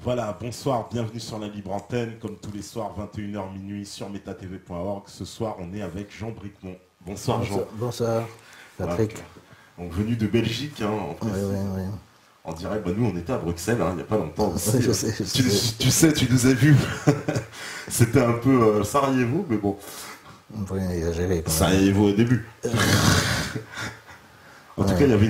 Voilà, bonsoir, bienvenue sur la Libre Antenne, comme tous les soirs, 21h minuit sur metatv.org. Ce soir, on est avec Jean Bricmont. Bonsoir Jean. Bonsoir, Patrick. Voilà. Donc, venu de Belgique, en Oui, précis. oui, oui. On dirait, nous on était à Bruxelles, il n'y a pas longtemps aussi. Oui, je sais, Tu sais, tu nous as vus. C'était un peu Sarajevo, mais bon. On pourrait exagérer quand même. Sarajevo au début. En tout Ouais. cas, il y avait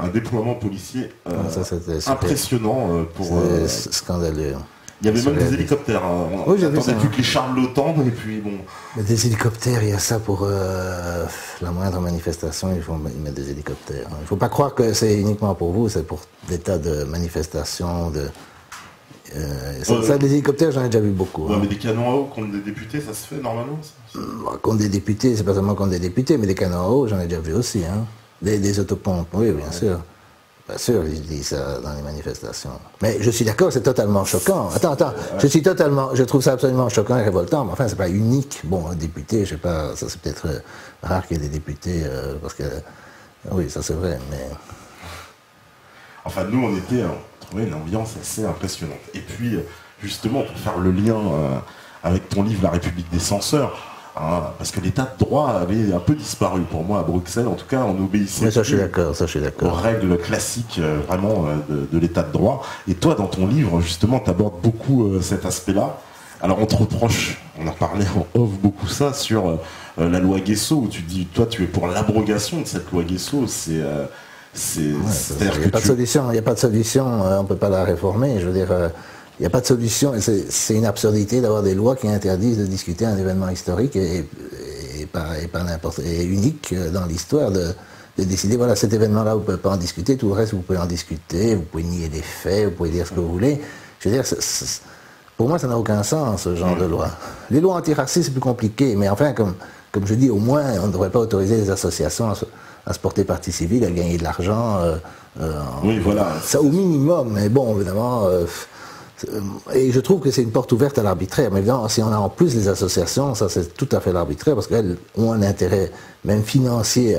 un déploiement policier Ça, c'était super. impressionnant pour. C'est scandaleux. Il y avait même des Surréaliste. hélicoptères. On Oui, j'ai vu n'attendait ça. plus que les chars de l'OTAN, et puis bon. Mais des hélicoptères, il y a ça pour la moindre manifestation, ils mettent des hélicoptères. Il ne faut pas croire que c'est uniquement pour vous, c'est pour des tas de manifestations. Ça, des hélicoptères, j'en ai déjà vu beaucoup. Ouais, hein. mais des canons à eau contre des députés, ça se fait normalement ça Contre des députés, c'est pas seulement contre des députés, mais des canons à eau, j'en ai déjà vu aussi. Hein. Des autopompes, oui, bien sûr. Bien sûr, ils disent ça dans les manifestations. Mais je suis d'accord, c'est totalement choquant. Attends, je trouve ça absolument choquant et révoltant, mais enfin, c'est pas unique. Bon, un député, je sais pas, ça c'est peut-être rare qu'il y ait des députés, parce que, oui, ça c'est vrai, mais... Enfin, nous, on trouvait une ambiance assez impressionnante. Et puis, justement, pour faire le lien avec ton livre La République des censeurs, hein, parce que l'état de droit avait un peu disparu pour moi à Bruxelles. En tout cas, on obéissait Mais ça, je suis plus d'accord, aux règles classiques vraiment de l'état de droit. Et toi, dans ton livre, justement, tu abordes beaucoup cet aspect-là. Alors, on te reproche, on en parlait en off beaucoup ça, sur la loi Guesso, où tu dis, toi, tu es pour l'abrogation de cette loi Guesso. C'est-à-dire Il n'y que a pas de solution, il n'y a pas de solution, on ne peut pas la réformer, je veux dire, il n'y a pas de solution, et c'est une absurdité d'avoir des lois qui interdisent de discuter un événement historique et unique dans l'histoire, de décider, voilà, cet événement-là, vous ne pouvez pas en discuter, tout le reste, vous pouvez en discuter, vous pouvez nier les faits, vous pouvez dire ce que vous voulez. Je veux dire, pour moi, ça n'a aucun sens, ce genre de loi. Les lois antiracistes, c'est plus compliqué, mais enfin, comme je dis, au moins, on ne devrait pas autoriser les associations à se porter partie civile, à gagner de l'argent. oui, voilà. Ça, au minimum, mais bon, évidemment... et je trouve que c'est une porte ouverte à l'arbitraire. Mais évidemment, si on a en plus les associations, ça c'est tout à fait l'arbitraire, parce qu'elles ont un intérêt, même financier,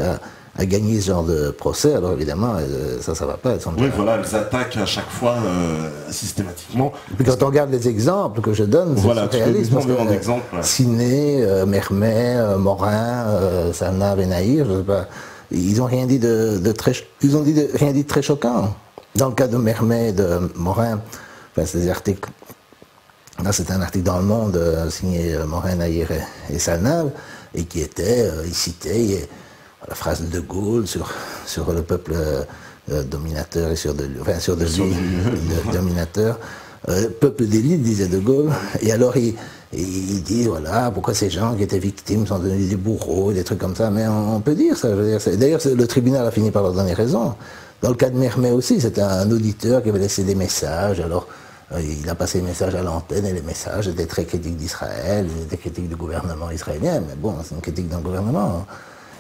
à gagner ce genre de procès. Alors évidemment, ça ne va pas. Oui, voilà, elles attaquent à chaque fois systématiquement. Et puis quand on regarde les exemples que je donne, Voilà, c'est réaliste. tu peux nous donner un exemple. Ciné, Mermet, Morin, Salnav et Nahir, je sais pas, ils n'ont rien dit rien dit de très choquant. Dans le cas de Mermet et de Morin, enfin, c'est des articles. Là, c'est un article dans Le Monde signé Morin, Nahir et Salnav, et qui était, il citait la phrase de De Gaulle sur le peuple dominateur et sur lui, le dominateur. Peuple d'élite, disait De Gaulle, et alors il dit, voilà, pourquoi ces gens qui étaient victimes sont devenus des bourreaux, des trucs comme ça, mais on peut dire ça, je veux dire. D'ailleurs, le tribunal a fini par leur donner raison. Dans le cas de Mermet aussi, c'était un auditeur qui avait laissé des messages, alors il a passé les messages à l'antenne, et les messages étaient très critiques d'Israël, des critiques du gouvernement israélien, mais bon, c'est une critique d'un gouvernement.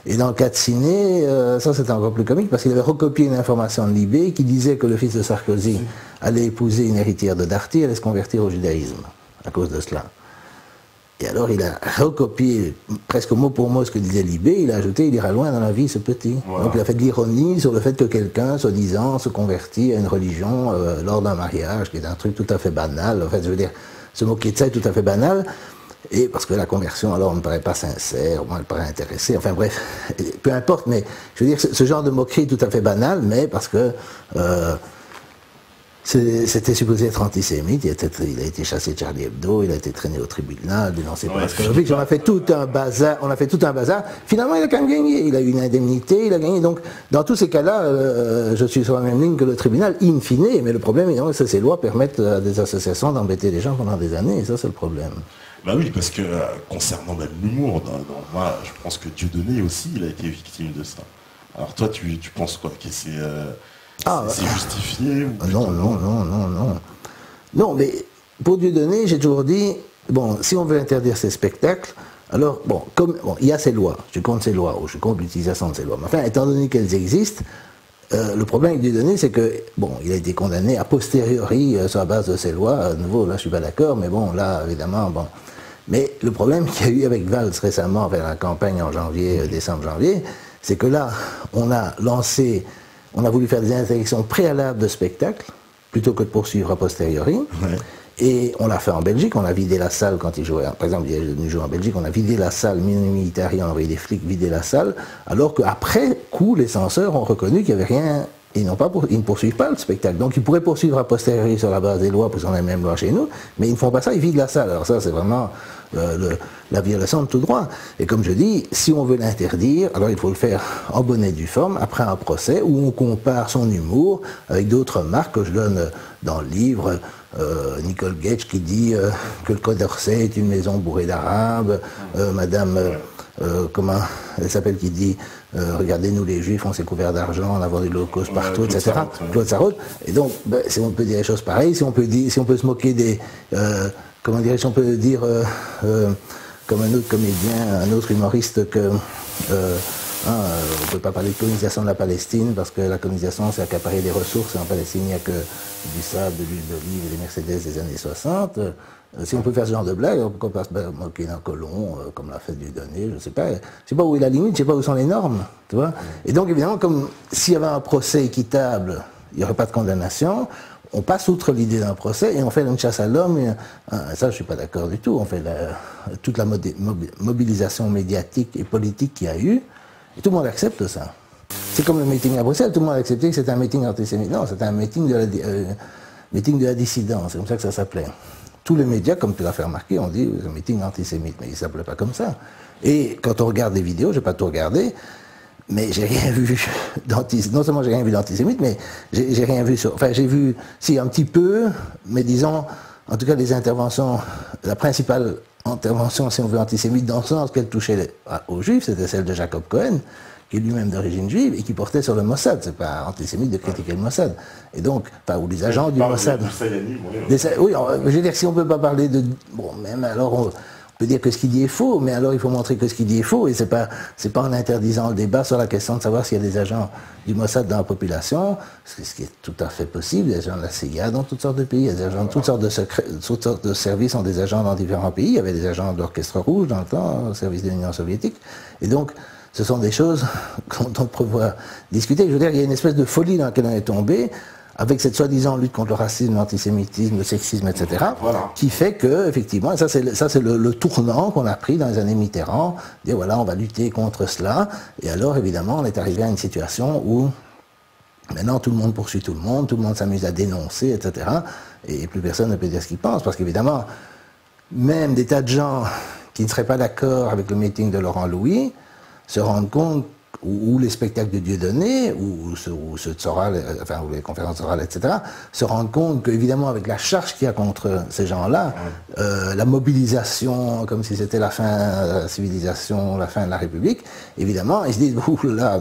Et dans le cas de Ciné, ça c'était encore plus comique, parce qu'il avait recopié une information de Libé qui disait que le fils de Sarkozy allait épouser une héritière de Darty et allait se convertir au judaïsme, à cause de cela. Et alors il a recopié presque mot pour mot ce que disait Libé, il a ajouté, il ira loin dans la vie ce petit. Voilà. Donc il a fait de l'ironie sur le fait que quelqu'un, soi-disant, se convertit à une religion lors d'un mariage, qui est un truc tout à fait banal. En fait, je veux dire, se moquer de ça est tout à fait banal. Et parce que la conversion, alors, ne me paraît pas sincère, moi, elle paraît intéressée, enfin bref, peu importe, mais je veux dire, ce genre de moquerie est tout à fait banal, mais parce que c'était supposé être antisémite, il a été chassé de Charlie Hebdo, il a été traîné au tribunal, dénoncé par la Scolovic, on a fait tout un bazar, finalement il a quand même gagné, il a eu une indemnité, il a gagné, donc dans tous ces cas-là, je suis sur la même ligne que le tribunal, in fine, mais le problème, évidemment, c'est que ces lois permettent à des associations d'embêter les gens pendant des années, et ça c'est le problème. Bah oui, parce que concernant même l'humour, moi je pense que Dieudonné aussi, il a été victime de ça. Alors toi, tu penses quoi? Que c'est justifié ou non. Non, mais pour Dieudonné, j'ai toujours dit, bon, si on veut interdire ces spectacles, alors, il y a ces lois, je compte ces lois, ou je compte l'utilisation de ces lois. Mais enfin, étant donné qu'elles existent, le problème avec Dieudonné, c'est que, bon, il a été condamné a posteriori sur la base de ces lois. À nouveau, là, je suis pas d'accord, mais bon, là, évidemment, bon. Mais le problème qu'il y a eu avec Valls récemment, vers la campagne en janvier, décembre-janvier, c'est que là, on a voulu faire des interdictions préalables de spectacles, plutôt que de poursuivre a posteriori. Ouais. Et on l'a fait en Belgique, on a vidé la salle quand il jouait. Par exemple, il jouait en Belgique, on a vidé la salle, militaire, on a envoyé des flics vider la salle, alors qu'après coup, les censeurs ont reconnu qu'il n'y avait rien. Ils ne poursuivent pas le spectacle. Donc ils pourraient poursuivre a posteriori sur la base des lois, parce qu'on a les mêmes lois chez nous, mais ils ne font pas ça, ils vident la salle. Alors ça, c'est vraiment la violation de tout droit. Et comme je dis, si on veut l'interdire, alors il faut le faire en bonne et due forme, après un procès, où on compare son humour avec d'autres marques que je donne dans le livre. Nicole Gage qui dit que le Code d'Orsay est une maison bourrée d'arabes, Madame... comment elle s'appelle, qui dit regardez-nous les juifs, on s'est couverts d'argent, on a vendu de l'Holocauste partout, Claude etc. Sarraute, Claude Sarraute. Et donc, si on peut dire des choses pareilles, si on peut se moquer des, comment dirais-je, on peut dire comme un autre comédien, un autre humoriste que on ne peut pas parler de colonisation de la Palestine parce que la colonisation c'est accaparer des ressources et en Palestine il n'y a que du sable, de l'huile d'olive et des Mercedes des années 60. Si on peut faire ce genre de blague, pourquoi pas se moquer d'un colon comme la fête du donné, je ne sais pas où est la limite, je ne sais pas où sont les normes, tu vois. Et donc évidemment, comme s'il y avait un procès équitable, il n'y aurait pas de condamnation. On passe outre l'idée d'un procès et on fait une chasse à l'homme. Ça, je ne suis pas d'accord du tout. On fait toute la mobilisation médiatique et politique qu'il y a eu. Et tout le monde accepte ça. C'est comme le meeting à Bruxelles, tout le monde a accepté que c'était un meeting antisémite. Non, c'était un meeting de la dissidence, c'est comme ça que ça s'appelait. Tous les médias, comme tu l'as fait remarquer, ont dit c'est un meeting antisémite, mais il ne s'appelait pas comme ça. Et quand on regarde des vidéos, je n'ai pas tout regardé, mais j'ai rien vu d'antisémite. Non seulement j'ai rien vu d'antisémite, mais j'ai rien vu sur... Enfin, j'ai vu, si, un petit peu, mais disons, en tout cas, les interventions, la principale intervention, si on veut, antisémite, dans le sens qu'elle touchait aux juifs, c'était celle de Jacob Cohen, qui est lui-même d'origine juive et qui portait sur le Mossad. C'est pas antisémite de critiquer le Mossad. Et donc, enfin, ou les agents du Mossad. Oui, je veux dire, si on peut pas parler de... Bon, même alors, on peut dire que ce qu'il dit est faux, mais alors il faut montrer que ce qu'il dit est faux, et c'est pas en interdisant le débat sur la question de savoir s'il y a des agents du Mossad dans la population, ce qui est tout à fait possible, des agents de la CIA dans toutes sortes de pays, il y a des agents de toutes sortes de services ont des agents dans différents pays, il y avait des agents de l'Orchestre Rouge dans le temps, au service de l'Union soviétique, et donc ce sont des choses dont on peut pouvoir discuter. Je veux dire, il y a une espèce de folie dans laquelle on est tombé, avec cette soi-disant lutte contre le racisme, l'antisémitisme, le sexisme, etc., voilà, qui fait que, effectivement, ça c'est le tournant qu'on a pris dans les années Mitterrand, dire voilà, on va lutter contre cela, et alors évidemment on est arrivé à une situation où maintenant tout le monde poursuit tout le monde s'amuse à dénoncer, etc., et plus personne ne peut dire ce qu'il pense, parce qu'évidemment, même des tas de gens qui ne seraient pas d'accord avec le meeting de Laurent Louis se rendent compte, ou les spectacles de Dieudonné, ou ceux de Soral, enfin, ou les conférences de Soral, etc., se rendent compte qu'évidemment, avec la charge qu'il y a contre ces gens-là, la mobilisation, comme si c'était la fin de la civilisation, la fin de la République, évidemment, ils se disent, ouh là,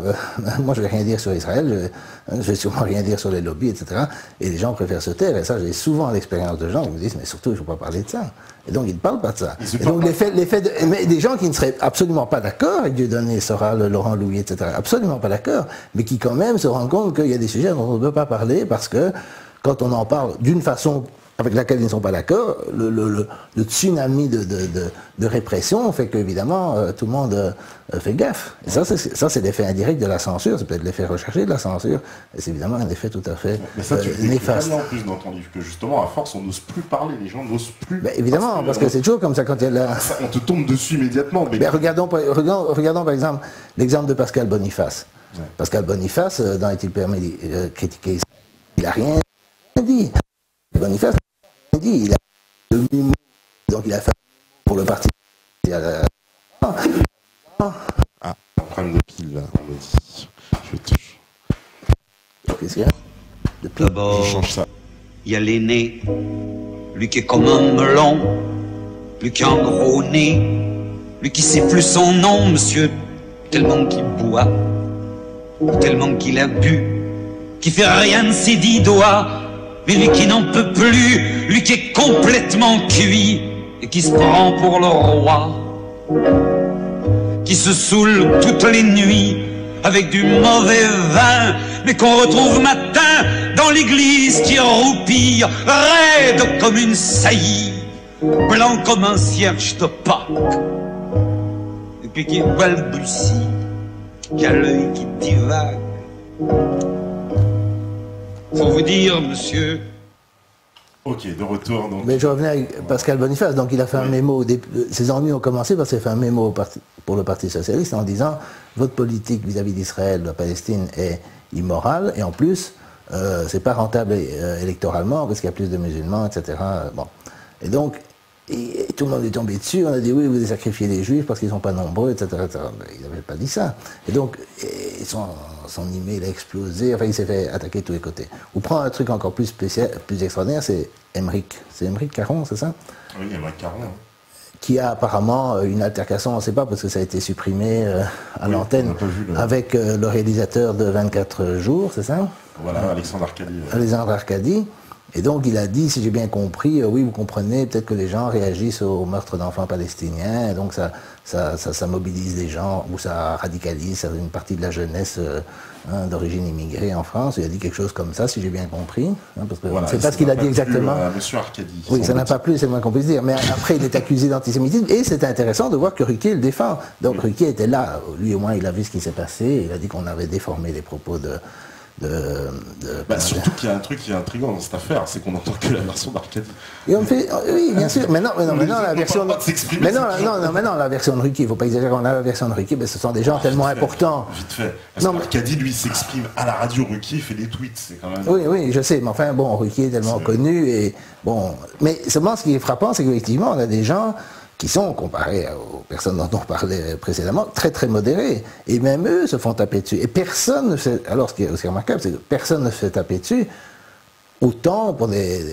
moi je vais rien dire sur Israël, je vais sûrement rien dire sur les lobbies, etc., et les gens préfèrent se taire, et ça, j'ai souvent l'expérience de gens qui me disent, mais surtout, il ne faut pas parler de ça. Et donc, ils ne parlent pas de ça. Et donc, mais des gens qui ne seraient absolument pas d'accord avec Dieudonné, Soral, Laurent Louis, etc., absolument pas d'accord, mais qui quand même se rendent compte qu'il y a des sujets dont on ne peut pas parler parce que quand on en parle d'une façon avec laquelle ils ne sont pas d'accord, le tsunami de répression fait qu'évidemment tout le monde fait gaffe. Et ça c'est l'effet indirect de la censure, c'est peut-être l'effet recherché de la censure, et c'est évidemment un effet tout à fait mais ça, tu néfaste. En plus dans ton livre que justement à force on n'ose plus parler, les gens n'osent plus. Ben, évidemment, parce que c'est toujours comme ça quand il y a on te tombe dessus immédiatement. Mais... Ben, regardons par exemple l'exemple de Pascal Boniface. Ouais. Pascal Boniface, dans Est-il permis de critiquer, il n'a rien dit. Boniface dit, il a donc il a fait pour le parti. Problème de pile là, on me dit. Je touche. Qu'est-ce qu'il y a de pile? D'abord, je change ça. Il y a l'aîné, lui qui est comme un melon, lui qui a un gros nez, lui qui sait plus son nom, monsieur, tellement qu'il boit, tellement qu'il a bu, qui fait rien de ses 10 doigts. Mais lui qui n'en peut plus, lui qui est complètement cuit et qui se prend pour le roi, qui se saoule toutes les nuits avec du mauvais vin, mais qu'on retrouve matin dans l'église qui roupille, raide comme une saillie, blanc comme un cierge de Pâques, et puis qui balbutie, qui a l'œil qui divague. Faut vous dire, monsieur, Ok, de retour. Donc. Mais je revenais avec Pascal Boniface, donc il a fait un mémo, ses ennuis ont commencé parce qu'il a fait un mémo pour le Parti Socialiste en disant votre politique vis-à-vis d'Israël, de la Palestine est immorale et en plus c'est pas rentable électoralement parce qu'il y a plus de musulmans, etc. Bon. Et donc, et tout le monde est tombé dessus, on a dit oui, vous avez sacrifié les juifs parce qu'ils ne sont pas nombreux, etc. Mais il n'avait pas dit ça. Et donc, son email a explosé, enfin il s'est fait attaquer de tous les côtés. Ou prend un truc encore plus spécial, plus extraordinaire, c'est Émeric. C'est Émeric Caron, c'est ça? Oui, Émeric Caron. Qui a apparemment une altercation, on ne sait pas parce que ça a été supprimé à l'antenne, avec le réalisateur de 24 jours, c'est ça? Voilà, Alexandre Arcadi. Alexandre Arcadi. Et donc il a dit, si j'ai bien compris, oui vous comprenez, peut-être que les gens réagissent au meurtre d'enfants palestiniens, et donc ça mobilise les gens, ou ça radicalise une partie de la jeunesse d'origine immigrée en France. Il a dit quelque chose comme ça, si j'ai bien compris. Parce que voilà, c'est pas ce qu'il a dit exactement. Monsieur Arcadi. Oui, ça n'a pas plu, c'est le moins qu'on puisse dire. Mais après il est accusé d'antisémitisme, et c'est intéressant de voir que Ruquier le défend. Donc Ruquier était là, lui au moins il a vu ce qui s'est passé, il a dit qu'on avait déformé les propos surtout qu'il y a un truc qui est intriguant dans cette affaire, c'est qu'on n'entend que la version d'Arcadi. Et on fait, oui, bien sûr, mais non, la version la version de Ruquier, il ne faut pas exagérer, on a la version de Ruquier, mais ce sont des gens tellement importants. Vite fait, parce qu'Arcadi, lui, s'exprime à la radio, Ruquier fait des tweets, c'est quand même... Oui, je sais, mais enfin, bon, Ruquier est tellement connu, et bon... Mais seulement, ce qui est frappant, c'est qu'effectivement, on a des gens qui sont, comparés aux personnes dont on parlait précédemment, très très modérés. Et même eux se font taper dessus. Et personne ne se fait... Alors, ce qui est aussi remarquable, c'est que personne ne se fait taper dessus, autant pour des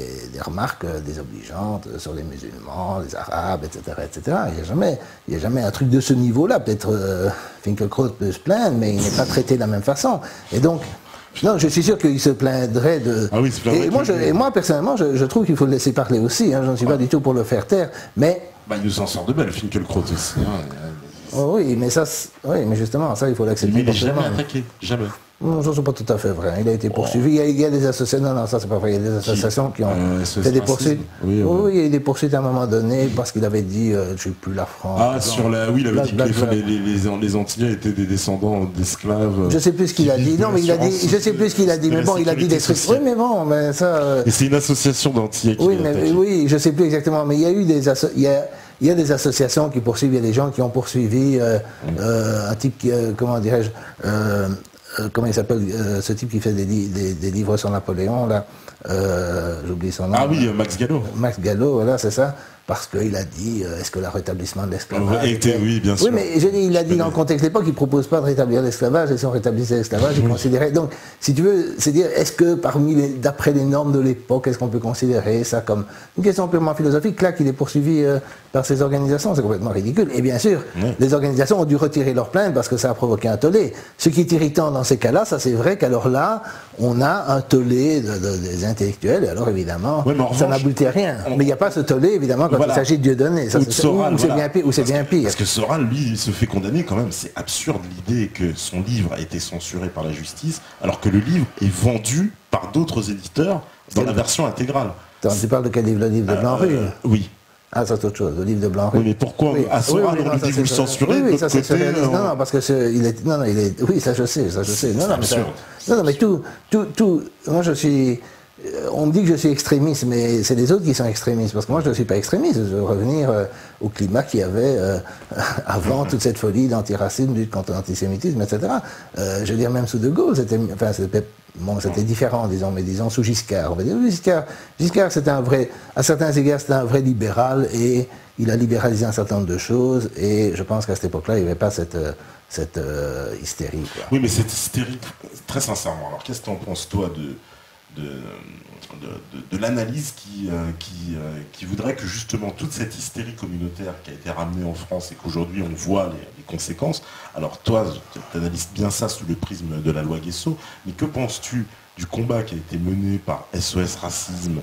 remarques désobligeantes sur les musulmans, les arabes, etc. etc. Il n'y a jamais un truc de ce niveau-là. Peut-être Finkielkraut peut se plaindre, mais il n'est pas traité de la même façon. Et donc... Non, je suis sûr qu'il se plaindrait de... Ah oui, c'est et moi, personnellement, je trouve qu'il faut le laisser parler aussi. Hein, je ne suis pas du tout pour le faire taire, mais... il nous en sort de belles, Finkielkraut aussi. Oui, mais justement, ça, il faut l'accepter. Mais il n'est jamais attaqué, jamais. Non, ça, c'est pas tout à fait vrai. Il a été poursuivi. Il y a des associations... Non, ça, c'est pas vrai. Il y a des associations qui ont fait des poursuites. Oui, il y a eu des poursuites à un moment donné parce qu'il avait dit je ne suis plus la France. Ah, oui, il avait dit que les Antillais étaient des descendants d'esclaves. Je ne sais plus ce qu'il a dit. Non, mais il a dit... Je ne sais plus ce qu'il a dit. Mais bon, il a dit des trucs... Oui, mais bon, mais ça... Et c'est une association d'Antillais qui Oui, je ne sais plus exactement. Mais il y a eu des... Il y a des associations qui poursuivent, il y a des gens qui ont poursuivi un type qui, comment dirais-je, comment il s'appelle, ce type qui fait des livres sur Napoléon, là, j'oublie son nom. Ah oui, Max Gallo. Max Gallo, voilà, c'est ça. Parce qu'il a dit, est-ce que le rétablissement de l'esclavage... Oui, bien sûr. Oui, mais il a dit dans le contexte de l'époque, il ne propose pas de rétablir l'esclavage, et si on rétablissait l'esclavage, il considérait... Donc, si tu veux, c'est dire, est-ce que d'après les normes de l'époque, est-ce qu'on peut considérer ça comme une question purement philosophique? Là, qu'il est poursuivi par ces organisations, c'est complètement ridicule. Et bien sûr, les organisations ont dû retirer leur plainte parce que ça a provoqué un tollé. Ce qui est irritant dans ces cas-là, ça c'est vrai qu'alors là, on a un tollé des intellectuels, et alors évidemment, ça n'aboutit à rien. Mais il n'y a pas ce tollé, évidemment, quand il s'agit de Dieudonné, ou c'est bien pire. Parce que Soral, lui, il se fait condamner quand même. C'est absurde l'idée que son livre a été censuré par la justice, alors que le livre est vendu par d'autres éditeurs dans la version intégrale. Tu parles de quel livre? Le livre de Blanc-Rue? Oui. Ah, ça c'est autre chose, le livre de Blanc-Rue. Oui, mais pourquoi à Soral, on lui dit vous censurez? Oui, ça c'est surréaliste. Non, parce que il est... Non, il est... Oui, ça je sais. Non, mais tout... Moi, je suis... On me dit que je suis extrémiste, mais c'est les autres qui sont extrémistes, parce que moi je ne suis pas extrémiste, je veux revenir au climat qu'il y avait avant toute cette folie d'antiracisme, lutte contre l'antisémitisme, etc. Je veux dire, même sous De Gaulle, c'était différent, disons, mais disons sous Giscard. On va dire Giscard c'était à certains égards, c'était un vrai libéral, et il a libéralisé un certain nombre de choses, et je pense qu'à cette époque-là, il n'y avait pas cette hystérie. Quoi. Oui, mais cette hystérie, très sincèrement, alors qu'est-ce que tu en penses, toi, de l'analyse qui voudrait que justement toute cette hystérie communautaire qui a été ramenée en France et qu'aujourd'hui on voit les conséquences. Alors toi, tu analyses bien ça sous le prisme de la loi Guesso, mais que penses-tu du combat qui a été mené par SOS Racisme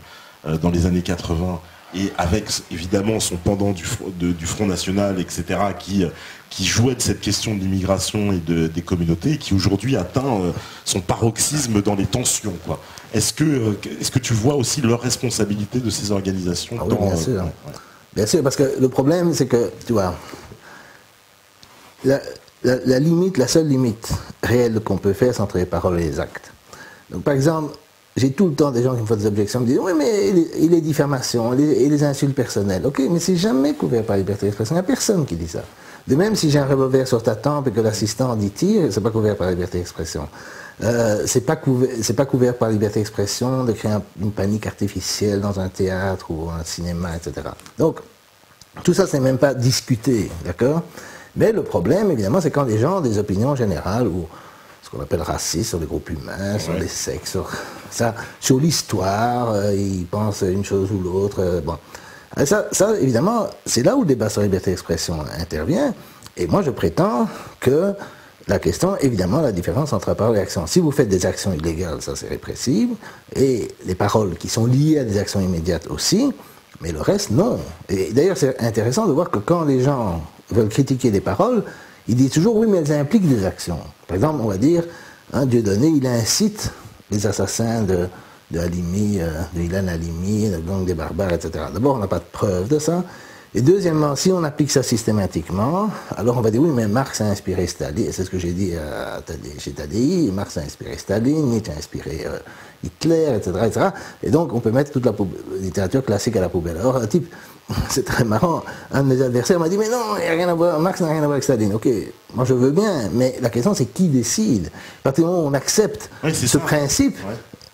dans les années 80 et avec évidemment son pendant du Front National, etc., qui jouait de cette question de l'immigration et des communautés, et qui aujourd'hui atteint son paroxysme dans les tensions, quoi. Est-ce que tu vois aussi leur responsabilité de ces organisations oui, bien sûr. Bien sûr, parce que le problème, c'est que, tu vois, la seule limite réelle qu'on peut faire, c'est entre les paroles et les actes. Donc, par exemple, j'ai tout le temps des gens qui me font des objections, me disent oui mais et les diffamations et les insultes personnelles. Ok, mais c'est jamais couvert par la liberté d'expression, il n'y a personne qui dit ça. De même si j'ai un revolver sur ta tempe et que l'assistant dit tire, c'est pas couvert par la liberté d'expression. C'est pas couvert par la liberté d'expression de créer une panique artificielle dans un théâtre ou un cinéma, etc. Donc tout ça c'est même pas discuté, d'accord? Mais le problème évidemment c'est quand les gens ont des opinions générales ou ce qu'on appelle racistes sur les groupes humains, sur les sexes, sur l'histoire, ils pensent une chose ou l'autre. Bon. Ça, évidemment, c'est là où le débat sur la liberté d'expression intervient. Et moi, je prétends que la question, évidemment, la différence entre la parole et l'action. Si vous faites des actions illégales, ça c'est répressible. Et les paroles qui sont liées à des actions immédiates aussi. Mais le reste, non. Et d'ailleurs, c'est intéressant de voir que quand les gens veulent critiquer des paroles, ils disent toujours, oui, mais elles impliquent des actions. Par exemple, on va dire, Dieudonné, il incite les assassins de Halimi, de Ilan Halimi, de gang des barbares, etc. D'abord, on n'a pas de preuve de ça. Et deuxièmement, si on applique ça systématiquement, alors on va dire, oui, mais Marx a inspiré Staline, c'est ce que j'ai dit chez Tadei, Marx a inspiré Staline, Nietzsche a inspiré Hitler, etc., etc. Et donc, on peut mettre toute la littérature classique à la poubelle. Alors, un type, c'est très marrant, un de mes adversaires m'a dit, mais non, il y a rien à voir, Marx n'a rien à voir avec Staline. Ok, moi je veux bien, mais la question c'est qui décide. À partir du moment où on accepte ce principe,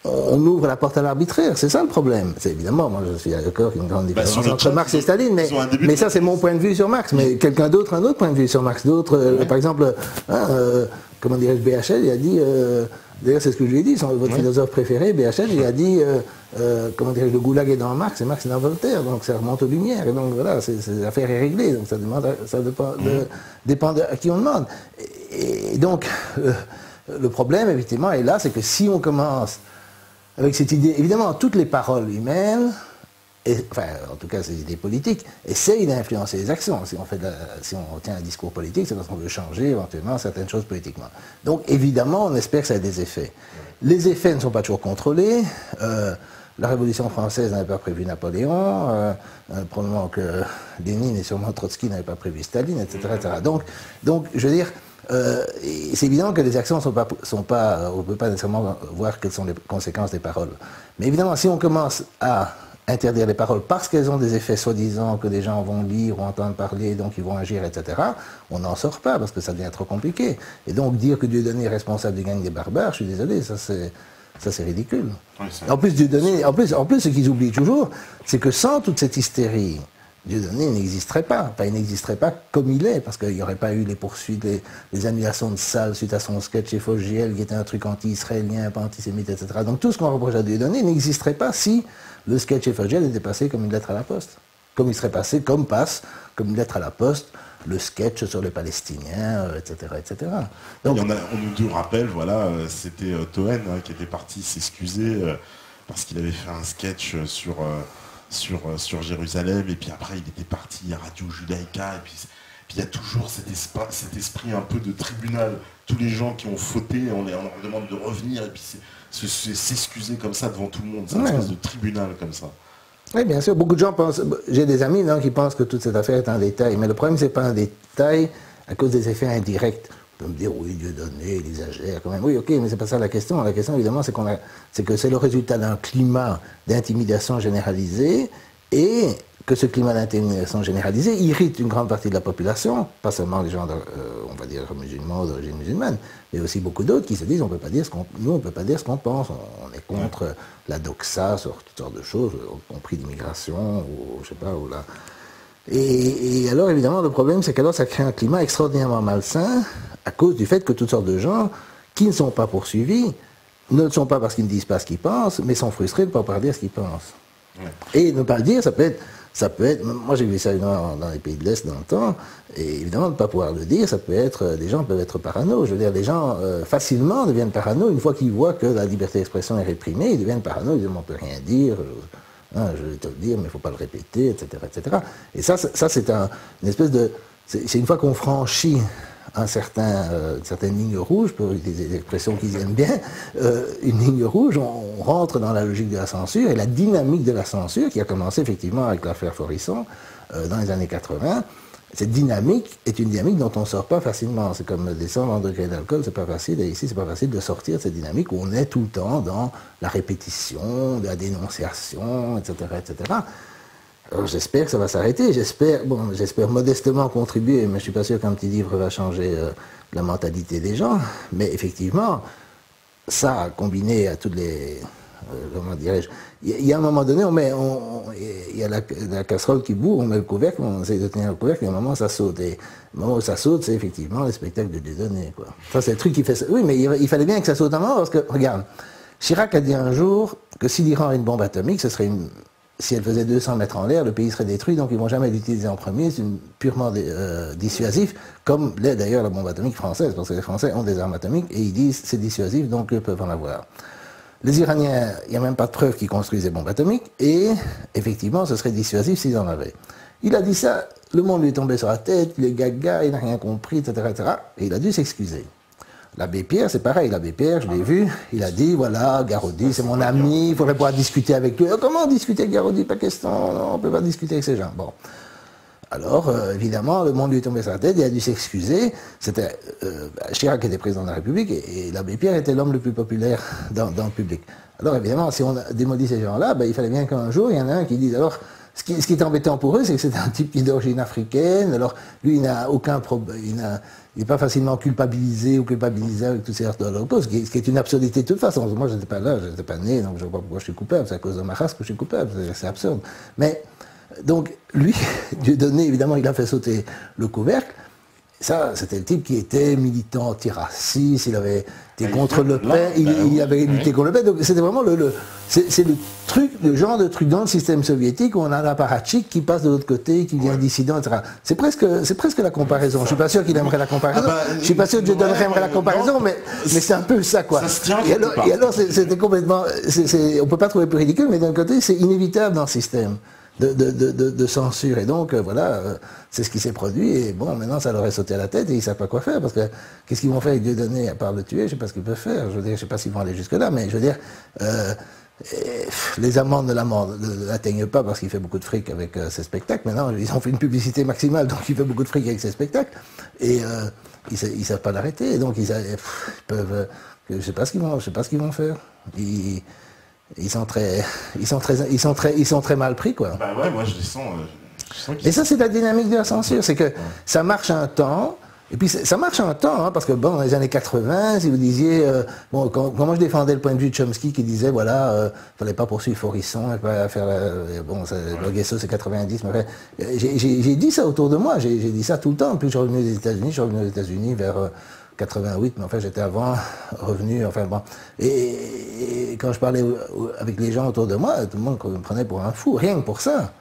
on ouvre la porte à l'arbitraire, c'est ça le problème. C'est évidemment, moi je suis d'accord qu'il y a une grande différence entre Marx et Staline, mais ça c'est mon point de vue sur Marx, mais quelqu'un d'autre a un autre point de vue sur Marx. D'autres, par exemple, comment dirais-je, BHL, il a dit, d'ailleurs c'est ce que je lui ai dit, votre philosophe préféré, BHL, il a dit, comment dirais-je, le goulag est dans Marx et Marx est dans Voltaire, donc ça remonte aux Lumières, et donc voilà, l'affaire est réglée, donc ça dépend de à qui on demande. Et donc, le problème, effectivement, est là, c'est que si on commence avec cette idée, évidemment, toutes les paroles humaines, enfin, en tout cas, ces idées politiques, essayent d'influencer les actions. Si on tient un discours politique, c'est parce qu'on veut changer éventuellement certaines choses politiquement. Donc, évidemment, on espère que ça a des effets. Les effets ne sont pas toujours contrôlés. La Révolution française n'avait pas prévu Napoléon, probablement que Lénine et sûrement Trotsky n'avaient pas prévu Staline, etc., etc. Donc, je veux dire, c'est évident que les actions on ne peut pas nécessairement voir quelles sont les conséquences des paroles. Mais évidemment, si on commence à interdire les paroles parce qu'elles ont des effets soi-disant que les gens vont lire ou entendre parler, donc ils vont agir, etc., on n'en sort pas parce que ça devient trop compliqué. Et donc dire que Dieudonné est responsable du gang des barbares, je suis désolé, ça c'est ridicule. Oui, en plus, ce qu'ils oublient toujours, c'est que sans toute cette hystérie, Dieudonné n'existerait pas. Enfin, il n'existerait pas comme il est, parce qu'il n'y aurait pas eu les poursuites, les annulations de salles suite à son sketch chez Fogiel, qui était un truc anti-israélien, pas antisémite, etc. Donc tout ce qu'on reproche à Dieudonné n'existerait pas si le sketch chez Fogiel était passé comme une lettre à la poste. Comme il serait passé, comme une lettre à la poste, le sketch sur les Palestiniens, etc., etc. Donc, on nous rappelle, voilà, c'était Toen qui était parti s'excuser parce qu'il avait fait un sketch sur Jérusalem, et puis après il était parti à Radio Judaïka, et puis il y a toujours cet esprit un peu de tribunal. Tous les gens qui ont fauté, on leur demande de revenir, et puis s'excuser comme ça devant tout le monde. C'est une espèce de tribunal comme ça. Oui, bien sûr. Beaucoup de gens pensent, j'ai des amis qui pensent que toute cette affaire est un détail, mais le problème c'est pas un détail à cause des effets indirects. On peut me dire, oui, Dieudonné, il exagère quand même. Oui, ok, mais c'est pas ça la question. La question, évidemment, c'est que c'est le résultat d'un climat d'intimidation généralisée, et que ce climat d'intimidation généralisée irrite une grande partie de la population, pas seulement les gens, on va dire, musulmans, d'origine musulmane, mais aussi beaucoup d'autres qui se disent, on peut pas dire ce qu'on pense. On est contre la doxa sur toutes sortes de choses, y compris l'immigration, ou je sais pas, ou là. Et alors, évidemment, le problème, c'est qu'alors ça crée un climat extraordinairement malsain à cause du fait que toutes sortes de gens qui ne sont pas poursuivis ne le sont pas parce qu'ils ne disent pas ce qu'ils pensent, mais sont frustrés de ne pas pouvoir dire ce qu'ils pensent. Ouais. Et ne pas le dire, ça peut être, moi j'ai vu ça dans les pays de l'Est dans le temps, et évidemment ne pas pouvoir le dire, ça peut être, des gens peuvent être parano. Je veux dire, les gens facilement deviennent parano une fois qu'ils voient que la liberté d'expression est réprimée, ils deviennent parano, ils disent on ne peut rien dire. Je vais te le dire, mais il ne faut pas le répéter, etc., etc. Et ça c'est une espèce de... C'est une fois qu'on franchit une certaine ligne rouge, pour utiliser des expressions qu'ils aiment bien, une ligne rouge, on rentre dans la logique de la censure, et la dynamique de la censure, qui a commencé effectivement avec l'affaire Forisson, dans les années 80, cette dynamique est une dynamique dont on ne sort pas facilement. C'est comme descendre en degré d'alcool, c'est pas facile. Et ici, c'est pas facile de sortir de cette dynamique où on est tout le temps dans la répétition, la dénonciation, etc., etc. Alors j'espère que ça va s'arrêter. J'espère modestement contribuer, mais je suis pas sûr qu'un petit livre va changer la mentalité des gens. Mais effectivement, ça, combiné à toutes les... comment dirais-je, il y a un moment donné, il y a la casserole qui bout, on met le couvercle, on essaie de tenir le couvercle, et à un moment ça saute. Et le moment où ça saute, c'est effectivement le spectacle de Dieudonné, quoi. Ça, c'est le truc qui fait ça. Oui, mais il fallait bien que ça saute un moment, parce que, regarde, Chirac a dit un jour que si l'Iran a une bombe atomique, si elle faisait 200 mètres en l'air, le pays serait détruit, donc ils ne vont jamais l'utiliser en premier, c'est purement dissuasif, comme l'est d'ailleurs la bombe atomique française, parce que les Français ont des armes atomiques, et ils disent c'est dissuasif, donc eux peuvent en avoir. Les Iraniens, il n'y a même pas de preuve qu'ils construisent des bombes atomiques, et effectivement, ce serait dissuasif s'ils en avaient. Il a dit ça, le monde lui est tombé sur la tête, il est gaga, il n'a rien compris, etc., etc., et il a dû s'excuser. L'abbé Pierre, c'est pareil, l'abbé Pierre, je l'ai vu, il a dit, voilà, Garaudy, c'est mon ami, il faudrait pouvoir discuter avec lui. Comment discuter avec Garaudy? Pas question, non, on ne peut pas discuter avec ces gens. Bon. Alors, évidemment, le monde lui est tombé sur la tête, il a dû s'excuser. C'était Chirac était président de la République et l'abbé Pierre était l'homme le plus populaire dans le public. Alors, évidemment, si on démolit ces gens-là, il fallait bien qu'un jour, il y en a un qui dise, alors, ce qui est embêtant pour eux, c'est que c'est un type qui est d'origine africaine, alors, lui, il n'a aucun problème, il n'est pas facilement culpabilisé ou culpabilisé avec toutes ces heures de l'Holocauste, ce qui est une absurdité de toute façon. Moi, je n'étais pas là, je n'étais pas né, donc je ne sais pas pourquoi je suis coupable, c'est à cause de ma race que je suis coupable, c'est absurde. Mais, donc, lui, Dieudonné, évidemment, il a fait sauter le couvercle. Ça, c'était le type qui était militant antiraciste, il avait été contre Le Pen, il avait lutté contre Le Pen. Donc, c'était vraiment c'est le genre de truc dans le système soviétique où on a un apparatchik qui passe de l'autre côté, qui devient dissident, etc. C'est presque la comparaison. Je suis pas sûr qu'il aimerait la comparaison. Je suis pas sûr que Dieudonné aimerait la comparaison, mais c'est un peu ça, quoi. Et alors, c'était complètement, on peut pas trouver plus ridicule, mais d'un côté, c'est inévitable dans le système de censure. Et donc, voilà, c'est ce qui s'est produit. Et bon, maintenant, ça leur est sauté à la tête et ils ne savent pas quoi faire. Parce que, qu'est-ce qu'ils vont faire avec Dieudonné à part le tuer? Je ne sais pas ce qu'ils peuvent faire. Je veux dire, je ne sais pas s'ils vont aller jusque-là, mais je veux dire, les amendes ne l'atteignent pas parce qu'il fait beaucoup de fric avec ses spectacles. Maintenant, ils ont fait une publicité maximale, donc il fait beaucoup de fric avec ses spectacles. Et ils ne savent pas l'arrêter. Donc, ils peuvent... je ne sais pas ce qu'ils vont faire. Ils sont très mal pris, quoi. Bah ouais, moi je les sens et ça, c'est la dynamique de la censure, c'est que ça marche un temps, et puis ça marche un temps, hein, parce que bon, dans les années 80, si vous disiez, quand moi je défendais le point de vue de Chomsky qui disait, voilà, fallait pas poursuivre Faurisson, et pas faire, le Guesso c'est 90, mais j'ai dit ça autour de moi, j'ai dit ça tout le temps, puis je suis revenu aux États-Unis vers 88, mais enfin j'étais avant revenu, enfin bon. Et quand je parlais avec les gens autour de moi, tout le monde me prenait pour un fou, rien que pour ça.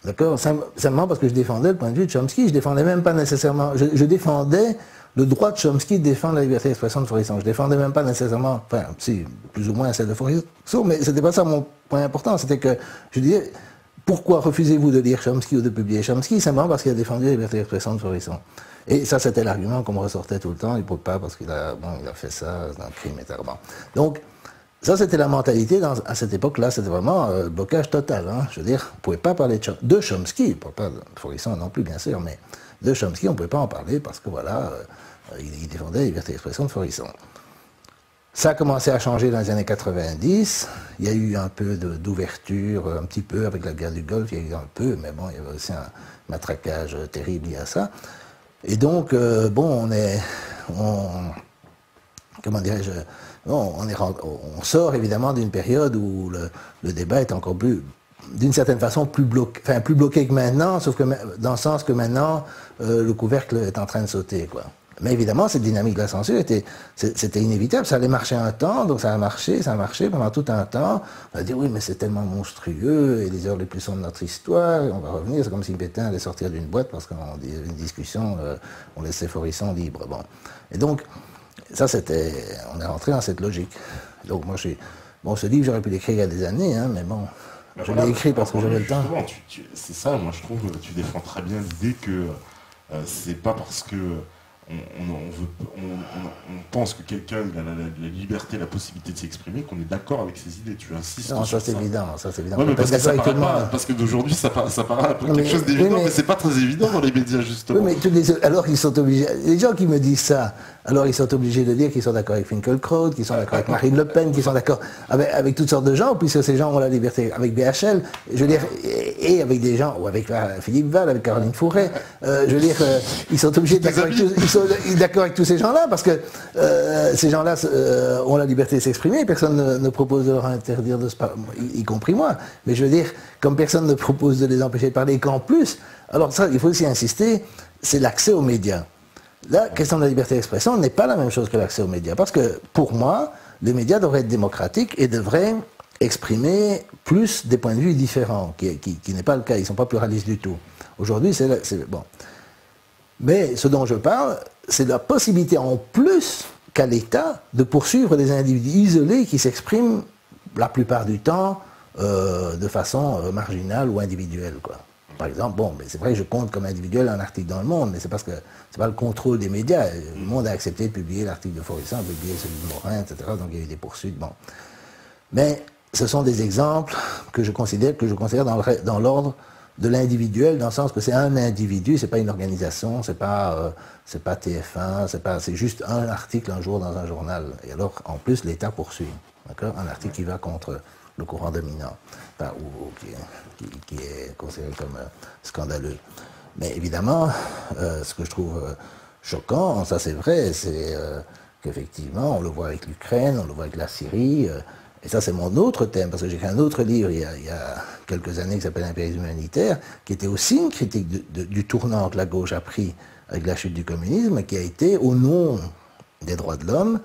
D'accord? Simplement parce que je défendais le point de vue de Chomsky, je défendais même pas nécessairement, je défendais le droit de Chomsky de défendre la liberté d'expression de Faurisson. Je défendais même pas nécessairement, enfin, si, plus ou moins celle de Faurisson, mais c'était pas ça mon point important, c'était que je disais, pourquoi refusez-vous de lire Chomsky ou de publier Chomsky? Simplement parce qu'il a défendu la liberté d'expression de Faurisson. Et ça, c'était l'argument qu'on me ressortait tout le temps. Il ne peut pas parce qu'il a fait ça, c'est un crime, etc. Bon. Donc, ça, c'était la mentalité. À cette époque-là, c'était vraiment blocage total. Hein. Je veux dire, on ne pouvait pas parler de Chomsky, pas de Faurisson non plus, bien sûr, mais de Chomsky, on ne pouvait pas en parler parce que, voilà, il défendait la liberté d'expression de Faurisson. Ça a commencé à changer dans les années 90. Il y a eu un peu d'ouverture, un petit peu, avec la guerre du Golfe, il y a eu un peu, mais bon, il y avait aussi un matraquage terrible lié à ça. Et donc, comment dirais-je, on sort évidemment d'une période où le débat est encore plus, d'une certaine façon, plus bloqué que maintenant, sauf que dans le sens que maintenant, le couvercle est en train de sauter, quoi. Mais évidemment, cette dynamique de la censure c'était inévitable. Ça allait marcher un temps, donc ça a marché pendant tout un temps. On a dit oui, mais c'est tellement monstrueux, et les heures les plus sombres de notre histoire, on va revenir. C'est comme si Pétain allait sortir d'une boîte parce qu'on avait une discussion, on laissait Faurisson libre. Bon. Et donc, ça on est rentré dans cette logique. Donc moi, ce livre, j'aurais pu l'écrire il y a des années, hein, mais bon, je l'ai écrit parce que j'avais le temps. C'est ça, moi je trouve que tu défends très bien l'idée que c'est pas parce que on pense que quelqu'un a la liberté, la possibilité de s'exprimer, qu'on est d'accord avec ses idées. Tu insistes Non, sur ça c'est évident. Ça, c'est évident. Ouais, mais parce que d'aujourd'hui, ça paraît un peu quelque chose d'évident, mais c'est pas très évident dans les médias, justement. Oui, mais alors ils sont obligés. Les gens qui me disent ça, alors ils sont obligés de dire qu'ils sont d'accord avec Finkielkraut, qu'ils sont d'accord avec Marine Le Pen, qu'ils sont d'accord avec toutes sortes de gens, puisque ces gens ont la liberté, avec BHL, je veux dire, et avec des gens, ou avec Philippe Val, avec Caroline Fourret, je veux dire, ils sont obligés d'être d'accord avec tous ces gens-là, parce que ces gens-là ont la liberté de s'exprimer, personne ne propose de leur interdire de se parler, y compris moi. Mais je veux dire, comme personne ne propose de les empêcher de parler, et qu'en plus, alors ça, il faut aussi insister, c'est l'accès aux médias. La question de la liberté d'expression n'est pas la même chose que l'accès aux médias, parce que pour moi, les médias devraient être démocratiques et devraient exprimer plus des points de vue différents, qui n'est pas le cas, ils ne sont pas pluralistes du tout. Aujourd'hui, c'est bon. Mais ce dont je parle, c'est la possibilité en plus qu'à l'État de poursuivre des individus isolés qui s'expriment la plupart du temps de façon marginale ou individuelle, quoi. Par exemple, bon, mais c'est vrai que je compte comme individuel un article dans Le Monde, mais c'est parce que c'est pas le contrôle des médias. Le Monde a accepté de publier l'article de Forisson, de publier celui de Morin, etc. Donc il y a eu des poursuites. Bon. Mais ce sont des exemples que je considère dans l'ordre de l'individuel, dans le sens que c'est un individu, c'est pas une organisation, c'est pas TF1, c'est juste un article un jour dans un journal. Et alors, en plus, l'État poursuit. D'accord ? Un article qui va contre le courant dominant, enfin, ou qui est considéré comme scandaleux. Mais évidemment, ce que je trouve choquant, ça c'est vrai, c'est qu'effectivement, on le voit avec l'Ukraine, on le voit avec la Syrie, et ça c'est mon autre thème, parce que j'ai écrit un autre livre il y a quelques années qui s'appelle Impérialisme humanitaire, qui était aussi une critique du tournant que la gauche a pris avec la chute du communisme, qui a été, au nom des droits de l'homme,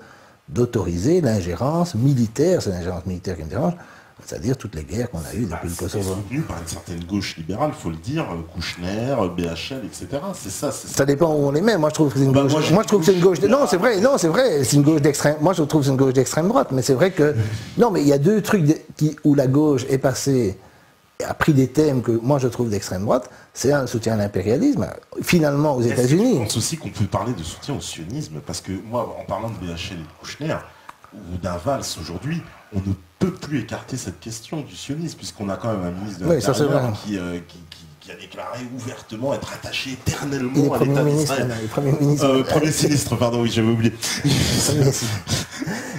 d'autoriser l'ingérence militaire, c'est l'ingérence militaire qui me dérange, c'est-à-dire toutes les guerres qu'on a eues depuis le Kosovo. C'est soutenu par une certaine gauche libérale, il faut le dire, Kouchner, BHL, etc. C'est ça. Ça dépend où on les met. Moi, je trouve que c'est une gauche. Moi, je trouve que c'est une gauche. Non, c'est vrai. Non, c'est vrai. C'est une gauche d'extrême. Moi, je trouve que c'est une gauche d'extrême droite. Mais c'est vrai que non, mais il y a deux trucs où la gauche est passée, a pris des thèmes que moi je trouve d'extrême droite. C'est un soutien à l'impérialisme. Finalement, aux États-Unis. Je pense aussi qu'on peut parler de soutien au sionisme, parce que moi, en parlant de BHL et de Kouchner ou d'un Valls aujourd'hui, on ne peut plus écarter cette question du sionisme, puisqu'on a quand même un ministre de l'Intérieur qui a déclaré ouvertement être attaché éternellement à l'État d'Israël. Premier ministre, pardon, oui, j'avais oublié.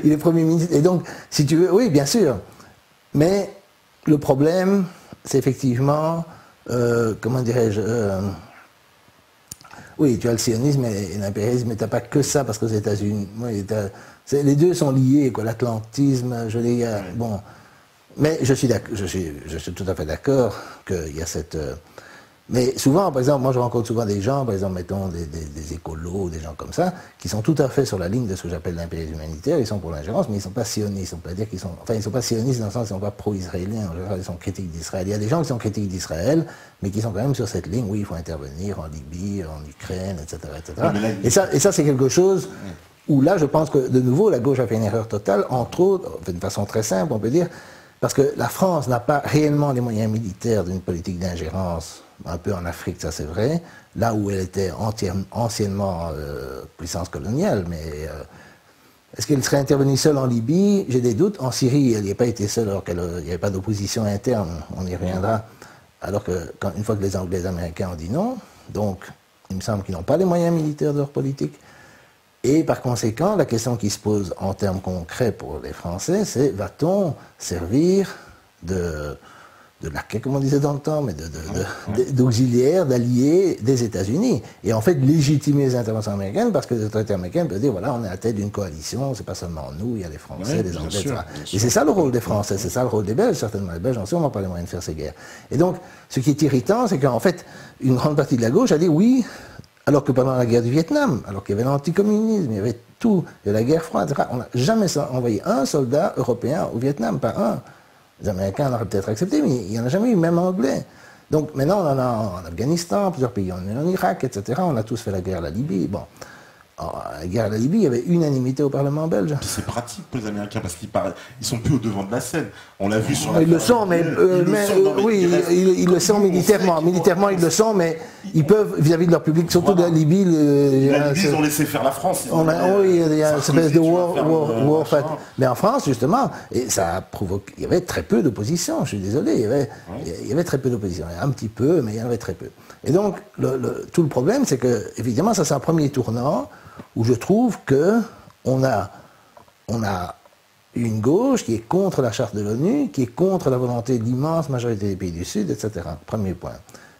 Il est Premier ministre. Et donc, si tu veux, oui, bien sûr. Mais le problème, c'est effectivement, comment dirais-je, oui, tu as le sionisme et l'impérialisme, mais tu n'as pas que ça, parce qu'aux États-Unis, les deux sont liés, quoi, l'atlantisme, bon. Mais je suis tout à fait d'accord qu'il y a cette... mais souvent, par exemple, moi je rencontre souvent des gens, par exemple, mettons des écolos, des gens comme ça, qui sont tout à fait sur la ligne de ce que j'appelle l'impérialisme humanitaire, ils sont pour l'ingérence, mais ils ne sont pas sionistes, on peut dire qu'ils sont... Enfin, ils ne sont pas sionistes dans le sens qu'ils ne sont pas pro-israéliens, en général, ils sont critiques d'Israël. Il y a des gens qui sont critiques d'Israël, mais qui sont quand même sur cette ligne, oui, il faut intervenir en Libye, en Ukraine, etc. etc. Et ça, c'est quelque chose où là, je pense que, de nouveau, la gauche a fait une erreur totale, entre autres, d'une façon très simple, on peut dire, parce que la France n'a pas réellement les moyens militaires d'une politique d'ingérence, un peu en Afrique, ça c'est vrai, là où elle était anciennement puissance coloniale, mais est-ce qu'elle serait intervenue seule en Libye? J'ai des doutes. En Syrie, elle n'y a pas été seule alors qu'il n'y avait pas d'opposition interne, on y reviendra, alors que une fois que les Anglais et les Américains ont dit non, donc il me semble qu'ils n'ont pas les moyens militaires de leur politique. Et par conséquent, la question qui se pose en termes concrets pour les Français, c'est va-t-on servir de laquais, comme on disait dans le temps, mais d'auxiliaire, d'alliés des États-Unis. Et en fait, légitimer les interventions américaines, parce que les autorités américaines peuvent dire, voilà, on est à la tête d'une coalition, c'est pas seulement nous, il y a les Français, les Anglais, etc. Et c'est ça le rôle des Français, c'est ça le rôle des Belges, certainement. Les Belges ont sûrement pas les moyens de faire ces guerres. Et donc, ce qui est irritant, c'est qu'en fait, une grande partie de la gauche a dit oui, alors que pendant la guerre du Vietnam, alors qu'il y avait l'anticommunisme, il y avait tout, il y avait la guerre froide, etc., on n'a jamais envoyé un soldat européen au Vietnam, pas un. Les Américains l'auraient peut-être accepté, mais il n'y en a jamais eu, même anglais. Donc maintenant, on en a en Afghanistan, plusieurs pays, on est en Irak, etc. On a tous fait la guerre à la Libye. Bon. à la guerre de la Libye, il y avait unanimité au Parlement belge. Puis c'est pratique pour les Américains parce ils sont plus au devant de la scène. On l'a vu sur la. Ils le sont, mais ils le sont militairement. Militairement, ils le sont, mais ils peuvent, vis-à-vis de leur public, surtout de la Libye. Ils ont laissé faire la France. Oui, il y a une espèce de war. Mais en France, justement, et ça a provoqué. Il y avait très peu d'opposition, je suis désolé. Il y avait très peu d'opposition. Il y a un petit peu, mais il y en avait très peu. Et donc, tout le problème, c'est que, évidemment, ça c'est un premier tournant où je trouve qu'on a une gauche qui est contre la charte de l'ONU, qui est contre la volonté de l'immense majorité des pays du Sud, etc. Premier point.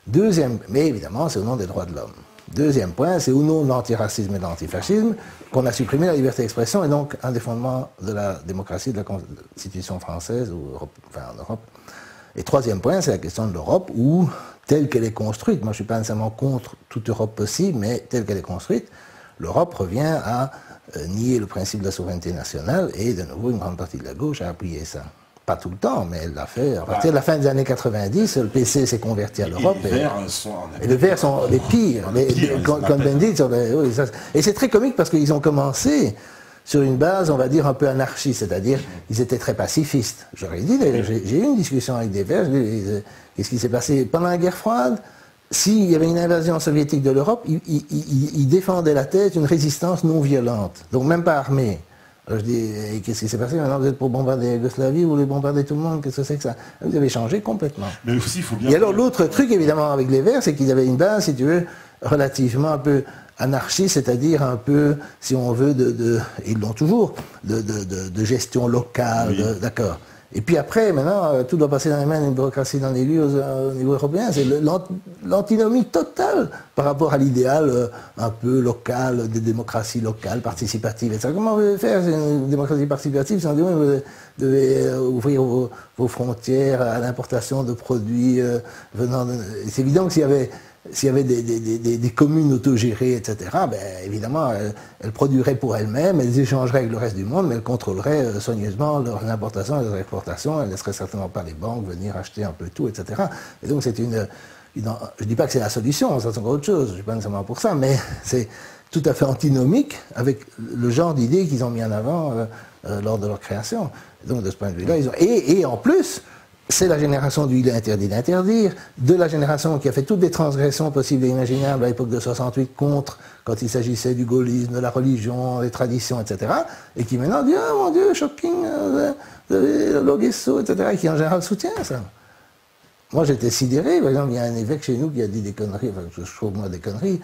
Deuxième, mais évidemment, c'est au nom des droits de l'homme. Deuxième point, c'est au nom de l'antiracisme et de l'antifascisme qu'on a supprimé la liberté d'expression et donc un des fondements de la démocratie, de la Constitution française, en Europe. Et troisième point, c'est la question de l'Europe où, telle qu'elle est construite, moi je ne suis pas nécessairement contre toute Europe possible, mais telle qu'elle est construite, l'Europe revient à nier le principe de la souveraineté nationale et de nouveau une grande partie de la gauche a appuyé ça. Pas tout le temps, mais elle l'a fait. À partir de la fin des années 90, le PC s'est converti à l'Europe. Et les Verts sont les pires. Comme Bendit. Et c'est très comique parce qu'ils ont commencé sur une base, on va dire, un peu anarchiste, c'est-à-dire ils étaient très pacifistes. J'aurais dit, j'ai eu une discussion avec des Verts, qu'est-ce qui s'est passé pendant la guerre froide? S'il y avait une invasion soviétique de l'Europe, ils défendaient la tête d'une résistance non violente, donc même pas armée. Alors je dis, qu'est-ce qui s'est passé? Maintenant vous êtes pour bombarder la Yougoslavie, vous voulez bombarder tout le monde, qu'est-ce que c'est que ça? Vous avez changé complètement. Mais aussi, il faut bien. Et alors l'autre truc, évidemment, avec les Verts, c'est qu'ils avaient une base, si tu veux, relativement un peu anarchiste, c'est-à-dire un peu, si on veut, ils l'ont toujours, de gestion locale, oui. D'accord. Et puis après, maintenant, tout doit passer dans les mains d'une bureaucratie dans les lieux au niveau européen. C'est l'antinomie totale par rapport à l'idéal un peu local, des démocraties locales, participatives. Et ça, comment vous voulez faire une démocratie participative si on dit oui, vous devez ouvrir vos frontières à l'importation de produits venant de... C'est évident que s'il y avait des communes autogérées, etc., ben, évidemment, elles produiraient pour elles-mêmes, elles échangeraient avec le reste du monde, mais elles contrôleraient soigneusement leurs importations et leurs exportations, elles ne laisseraient certainement pas les banques venir acheter un peu tout, etc. Et donc c'est je ne dis pas que c'est la solution, ça c'est encore autre chose, je ne suis pas nécessairement pour ça, mais c'est tout à fait antinomique avec le genre d'idées qu'ils ont mis en avant lors de leur création. Et donc de ce point de vue-là, ils ont... Et en plus, c'est la génération du il est interdit d'interdire, de la génération qui a fait toutes les transgressions possibles et imaginables à l'époque de 68 contre, quand il s'agissait du gaullisme, de la religion, des traditions, etc. Et qui maintenant dit, ah mon Dieu, shocking, le Loguesso, etc. Et qui en général soutient ça. Moi j'étais sidéré, par exemple, il y a un évêque chez nous qui a dit des conneries, enfin je trouve moi des conneries,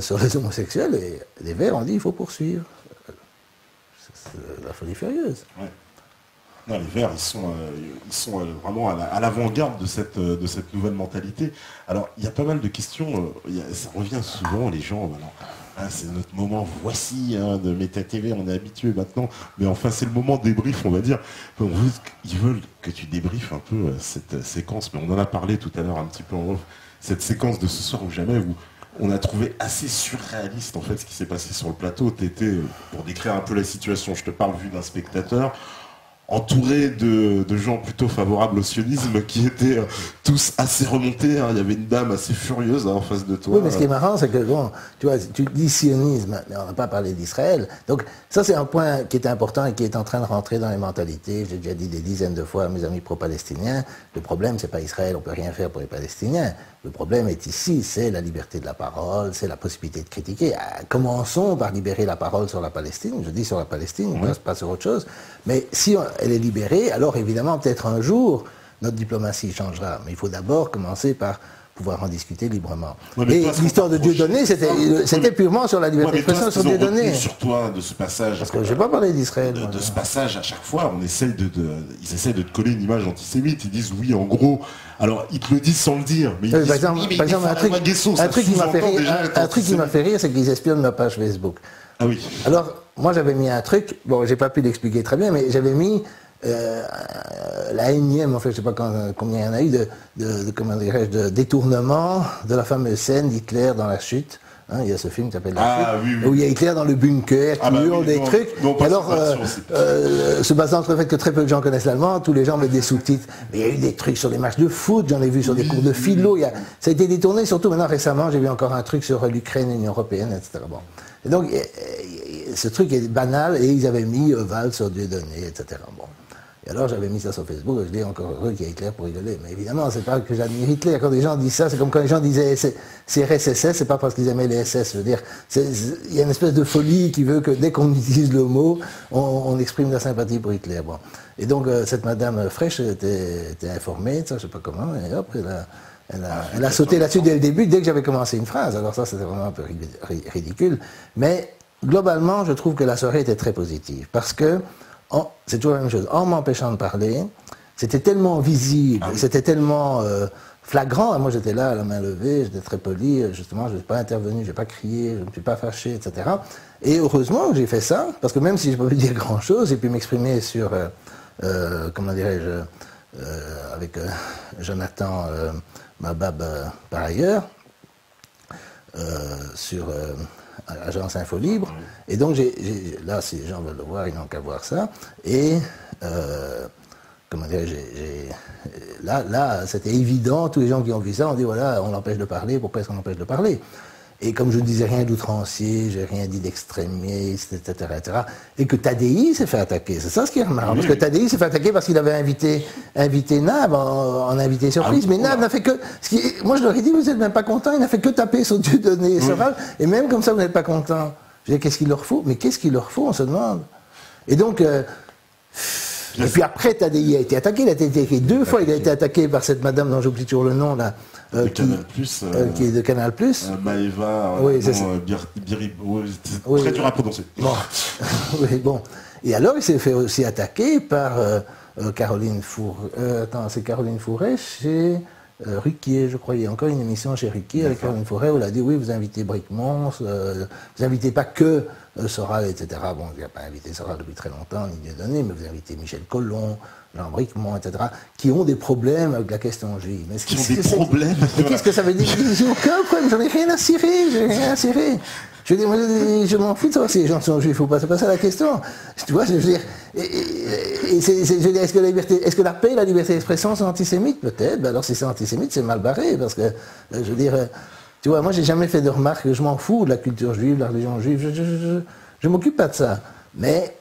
sur les homosexuels, et les Verts ont dit il faut poursuivre. C'est la folie furieuse. Ouais. Non, les Verts, ils sont vraiment à l'avant-garde de cette nouvelle mentalité. Alors, il y a pas mal de questions, ça revient souvent, les gens, c'est notre moment, voici, de Méta TV, on est habitué maintenant, mais enfin, c'est le moment débrief, on va dire. Ils veulent que tu débriefes un peu cette séquence, mais on en a parlé tout à l'heure un petit peu en off, cette séquence de Ce soir ou jamais, où on a trouvé assez surréaliste, en fait, ce qui s'est passé sur le plateau. T'étais, pour décrire un peu la situation, je te parle vu d'un spectateur, entouré de gens plutôt favorables au sionisme qui étaient tous assez remontés. Il y avait une dame assez furieuse en face de toi. Oui, mais ce qui est marrant, c'est que, bon, tu vois, tu dis sionisme, mais on n'a pas parlé d'Israël. Donc, ça, c'est un point qui est important et qui est en train de rentrer dans les mentalités. J'ai déjà dit des dizaines de fois à mes amis pro-palestiniens, le problème, c'est pas Israël, on peut rien faire pour les Palestiniens. Le problème est ici, c'est la liberté de la parole, c'est la possibilité de critiquer. Commençons par libérer la parole sur la Palestine. Je dis sur la Palestine, pas sur autre chose. Mais si elle est libérée, alors évidemment, peut-être un jour, notre diplomatie changera. Mais il faut d'abord commencer par pouvoir en discuter librement. Ouais, et l'histoire de Dieudonné, c'était purement sur la liberté d'expression sur Dieudonné. Sur toi, de ce passage. Parce que je n'ai pas parlé d'Israël. De ce passage, à chaque fois, ils essayent de te coller une image antisémite. Ils disent oui, en gros. Alors, ils te le disent sans le dire. Mais par exemple, un truc qui m'a fait rire, c'est qu'ils espionnent ma page Facebook. Ah oui. Alors, moi, j'avais mis un truc. Bon, j'ai pas pu l'expliquer très bien, mais j'avais mis la énième, en fait, je ne sais pas combien il y en a eu, de détournement de la fameuse scène d'Hitler dans la chute. Il y a ce film qui s'appelle La Chute, où il y a Hitler dans le bunker, qui hurle des trucs. Alors, se basant sur le fait que très peu de gens connaissent l'allemand, tous les gens mettent des sous-titres. Mais il y a eu des trucs sur les matchs de foot, j'en ai vu sur des cours de philo. Ça a été détourné, surtout maintenant récemment, j'ai vu encore un truc sur l'Ukraine, l'Union européenne, etc. Bon. Et donc, ce truc est banal, et ils avaient mis Val sur Dieudonné, etc. Bon. Et alors j'avais mis ça sur Facebook, et je dis encore heureux qu'il y ait Hitler pour rigoler. Mais évidemment, c'est pas que j'admire Hitler. Quand les gens disent ça, c'est comme quand les gens disaient CRSSS, c'est pas parce qu'ils aimaient les SS. Je veux dire, il y a une espèce de folie qui veut que dès qu'on utilise le mot, on exprime la sympathie pour Hitler. Bon. Et donc cette madame Fraîche était informée de ça, je sais pas comment, et hop, elle a sauté là-dessus dès le début, dès que j'avais commencé une phrase. Alors ça, c'était vraiment un peu ridicule. Mais globalement, je trouve que la soirée était très positive. Parce que c'est toujours la même chose. En m'empêchant de parler, c'était tellement visible, c'était tellement flagrant. Moi, j'étais là, la main levée, j'étais très poli. Justement, je n'ai pas intervenu, je n'ai pas crié, je ne me suis pas fâché, etc. Et heureusement que j'ai fait ça, parce que même si je n'ai pas pu dire grand-chose, j'ai pu m'exprimer sur, comment dirais-je, avec Jonathan Mabab par ailleurs, sur Agence Info Libre. Et donc, là, si les gens veulent le voir, ils n'ont qu'à voir ça. Et, comment dire, là, c'était évident, tous les gens qui ont vu ça ont dit, voilà, on l'empêche de parler, pourquoi est-ce qu'on l'empêche de parler? Et comme je ne disais rien d'outrancier, j'ai rien dit d'extrémiste, etc., etc., et que Tadei s'est fait attaquer. C'est ça ce qui est remarquable. Parce que Tadei s'est fait attaquer parce qu'il avait invité Nab en invité surprise. Mais Nab n'a fait que... Moi, je leur ai dit, vous n'êtes même pas content. Il n'a fait que taper sur Dieudonné et Soral. Et même comme ça, vous n'êtes pas content. Je dis, qu'est-ce qu'il leur faut? Mais qu'est-ce qu'il leur faut, on se demande. Et donc... et puis après, Tadei a été attaqué. Il a été attaqué 2 fois. Il a été attaqué par cette madame dont j'oublie toujours le nom, là. Qui est de Canal+. Maëva, oui, c'est très dur à prononcer. Bon. Oui, bon. Et alors, il s'est fait aussi attaquer par Caroline Fourret. C'est Caroline Fourret chez Ruquier, je crois. Il y a encore une émission chez Ruquier avec Caroline Fourret où elle a dit oui, vous invitez Bricmont, vous invitez pas que Soral, etc. Bon, il n'a pas invité Soral depuis très longtemps, ni Dieudonné, mais vous invitez Michel Collomb, Jean Bricmont, etc., qui ont des problèmes avec la question juive. Mais qui ont des problèmes. Mais qu'est-ce que ça veut dire? J'ai aucun problème, j'en ai rien à cirer, j'ai rien à cirer. Je veux dire, moi, je m'en fous de savoir si les gens sont juifs ou pas, c'est pas ça la question. Tu vois, je veux dire, est-ce que la paix et la liberté d'expression sont antisémites? Peut-être, ben alors si c'est antisémite, c'est mal barré, parce que, je veux dire, tu vois, moi j'ai jamais fait de remarque, je m'en fous de la culture juive, de la religion juive, je m'occupe pas de ça. Mais,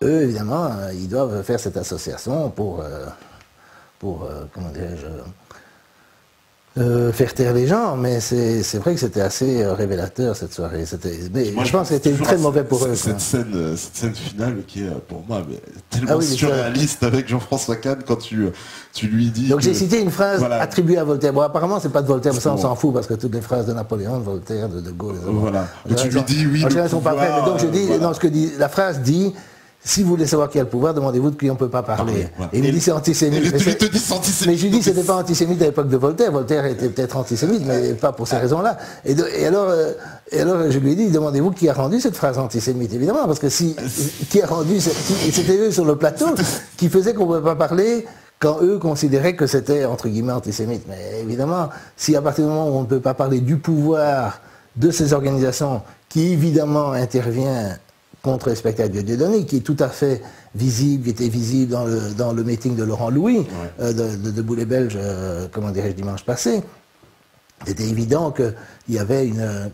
eux, évidemment, ils doivent faire cette association pour comment dirais-je, faire taire les gens, mais c'est vrai que c'était assez révélateur cette soirée. Mais moi, je pense que c'était très mauvais pour eux. Cette scène finale qui est pour moi tellement surréaliste avec Jean-François Kahn quand tu lui dis. Donc j'ai cité une phrase attribuée à Voltaire. Bon, apparemment c'est pas de Voltaire, mais ça on s'en fout parce que toutes les phrases de Napoléon, de Voltaire, de Gaulle. Voilà. Mais tu lui dis oui. Elles sont pas vraies. Mais donc je dis, non, ce que dit la phrase dit. Si vous voulez savoir qui a le pouvoir, demandez-vous de qui on ne peut pas parler. Et il me dit c'est antisémite. Mais je lui dis c'était pas antisémite à l'époque de Voltaire. Voltaire était peut-être antisémite, mais pas pour ces raisons-là. Et alors je lui ai dit demandez-vous qui a rendu cette phrase antisémite, évidemment, parce que qui a rendu, c'était eux sur le plateau qui faisaient qu'on ne pouvait pas parler quand eux considéraient que c'était entre guillemets antisémite. Mais évidemment, si à partir du moment où on ne peut pas parler du pouvoir de ces organisations qui évidemment intervient contre le spectacle de Dieudonné, qui est tout à fait visible, qui était visible dans le meeting de Laurent Louis, de Boulet Belge, comment dirais-je, dimanche passé. C'était évident qu'il y avait une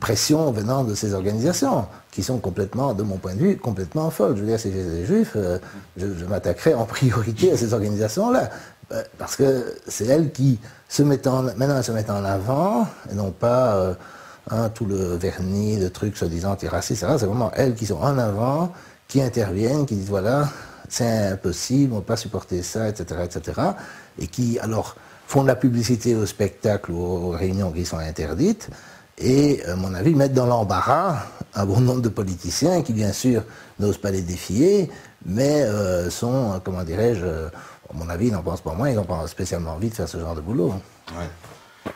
pression venant de ces organisations, qui sont complètement, de mon point de vue, complètement folles. Je veux dire, si j'étais des juifs, je m'attaquerais en priorité à ces organisations-là, parce que c'est elles qui maintenant elles se mettent en avant, et non pas... tout le vernis, le truc soi-disant anti-raciste, c'est vraiment elles qui sont en avant, qui interviennent, qui disent voilà, c'est impossible, on ne peut pas supporter ça, etc., etc., et qui alors font de la publicité au spectacle ou aux réunions qui sont interdites, et à mon avis mettent dans l'embarras un bon nombre de politiciens qui bien sûr n'osent pas les défier, mais sont, comment dirais-je, à mon avis ils n'en pensent pas moins, ils n'ont pas spécialement envie de faire ce genre de boulot. Ouais.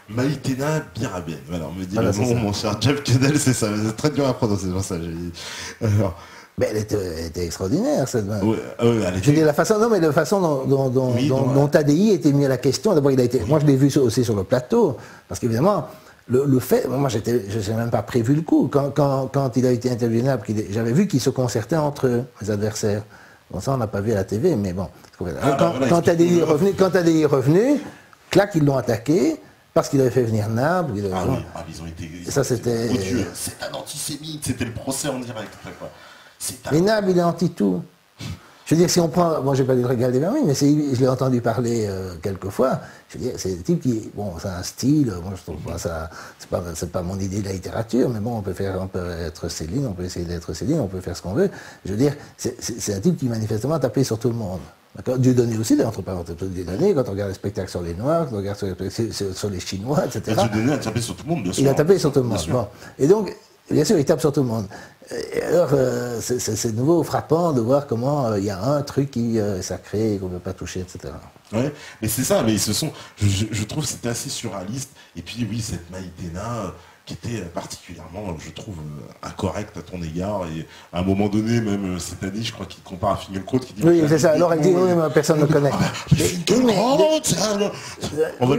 Maïtena Birabien. Alors, me dit mon cher Jeff Kedel, c'est ça. C'est très dur à prononcer, genre ça. Mais elle était extraordinaire, cette main. Je veux dire, la façon dont Tadei était mis à la question. D'abord, moi, je l'ai vu aussi sur le plateau, parce qu'évidemment, le fait, moi, je n'ai même pas prévu le coup. Quand il a été interviewé, j'avais vu qu'ils se concertaient entre eux, les adversaires. Bon, ça, on n'a pas vu à la TV, mais bon. Quand Tadei est revenu, clac, ils l'ont attaqué. Parce qu'il avait fait venir Naples. Ah oui, ils ont été... Ça, c'était... odieux. C'est un antisémite, c'était le procès en direct. Quoi. Mais Naples, il est anti-tout. Je veux dire, si on prend... Moi, j'ai pas lu le Régal des Vermines, mais je l'ai entendu parler quelquefois. Je veux dire, c'est des types qui... Bon, c'est un style, moi, je trouve pas ça... C'est pas mon idée de la littérature, mais bon, on peut être Céline, on peut essayer d'être Céline, on peut faire ce qu'on veut. Je veux dire, c'est un type qui manifestement a tapé sur tout le monde. Dieudonné aussi, entre parenthèses, Dieudonné, quand on regarde les spectacles sur les Noirs, quand on regarde sur les Chinois, etc. Dieudonné a tapé sur tout le monde, bien sûr. Il a tapé sur tout le monde. Bon. Et donc, bien sûr, il tape sur tout le monde. Et alors, c'est de nouveau frappant de voir comment il y a un truc qui est sacré et qu'on ne peut pas toucher, etc. Ouais, mais c'est ça, mais ce sont, je trouve que c'était assez surréaliste. Et puis oui, cette Maïtena qui était particulièrement, je trouve, incorrecte à ton égard. Et à un moment donné, même cette année, je crois qu'il te compare à Finkielkraut. Oui, c'est ça. Alors elle dit, oui, mais personne ne le connaît.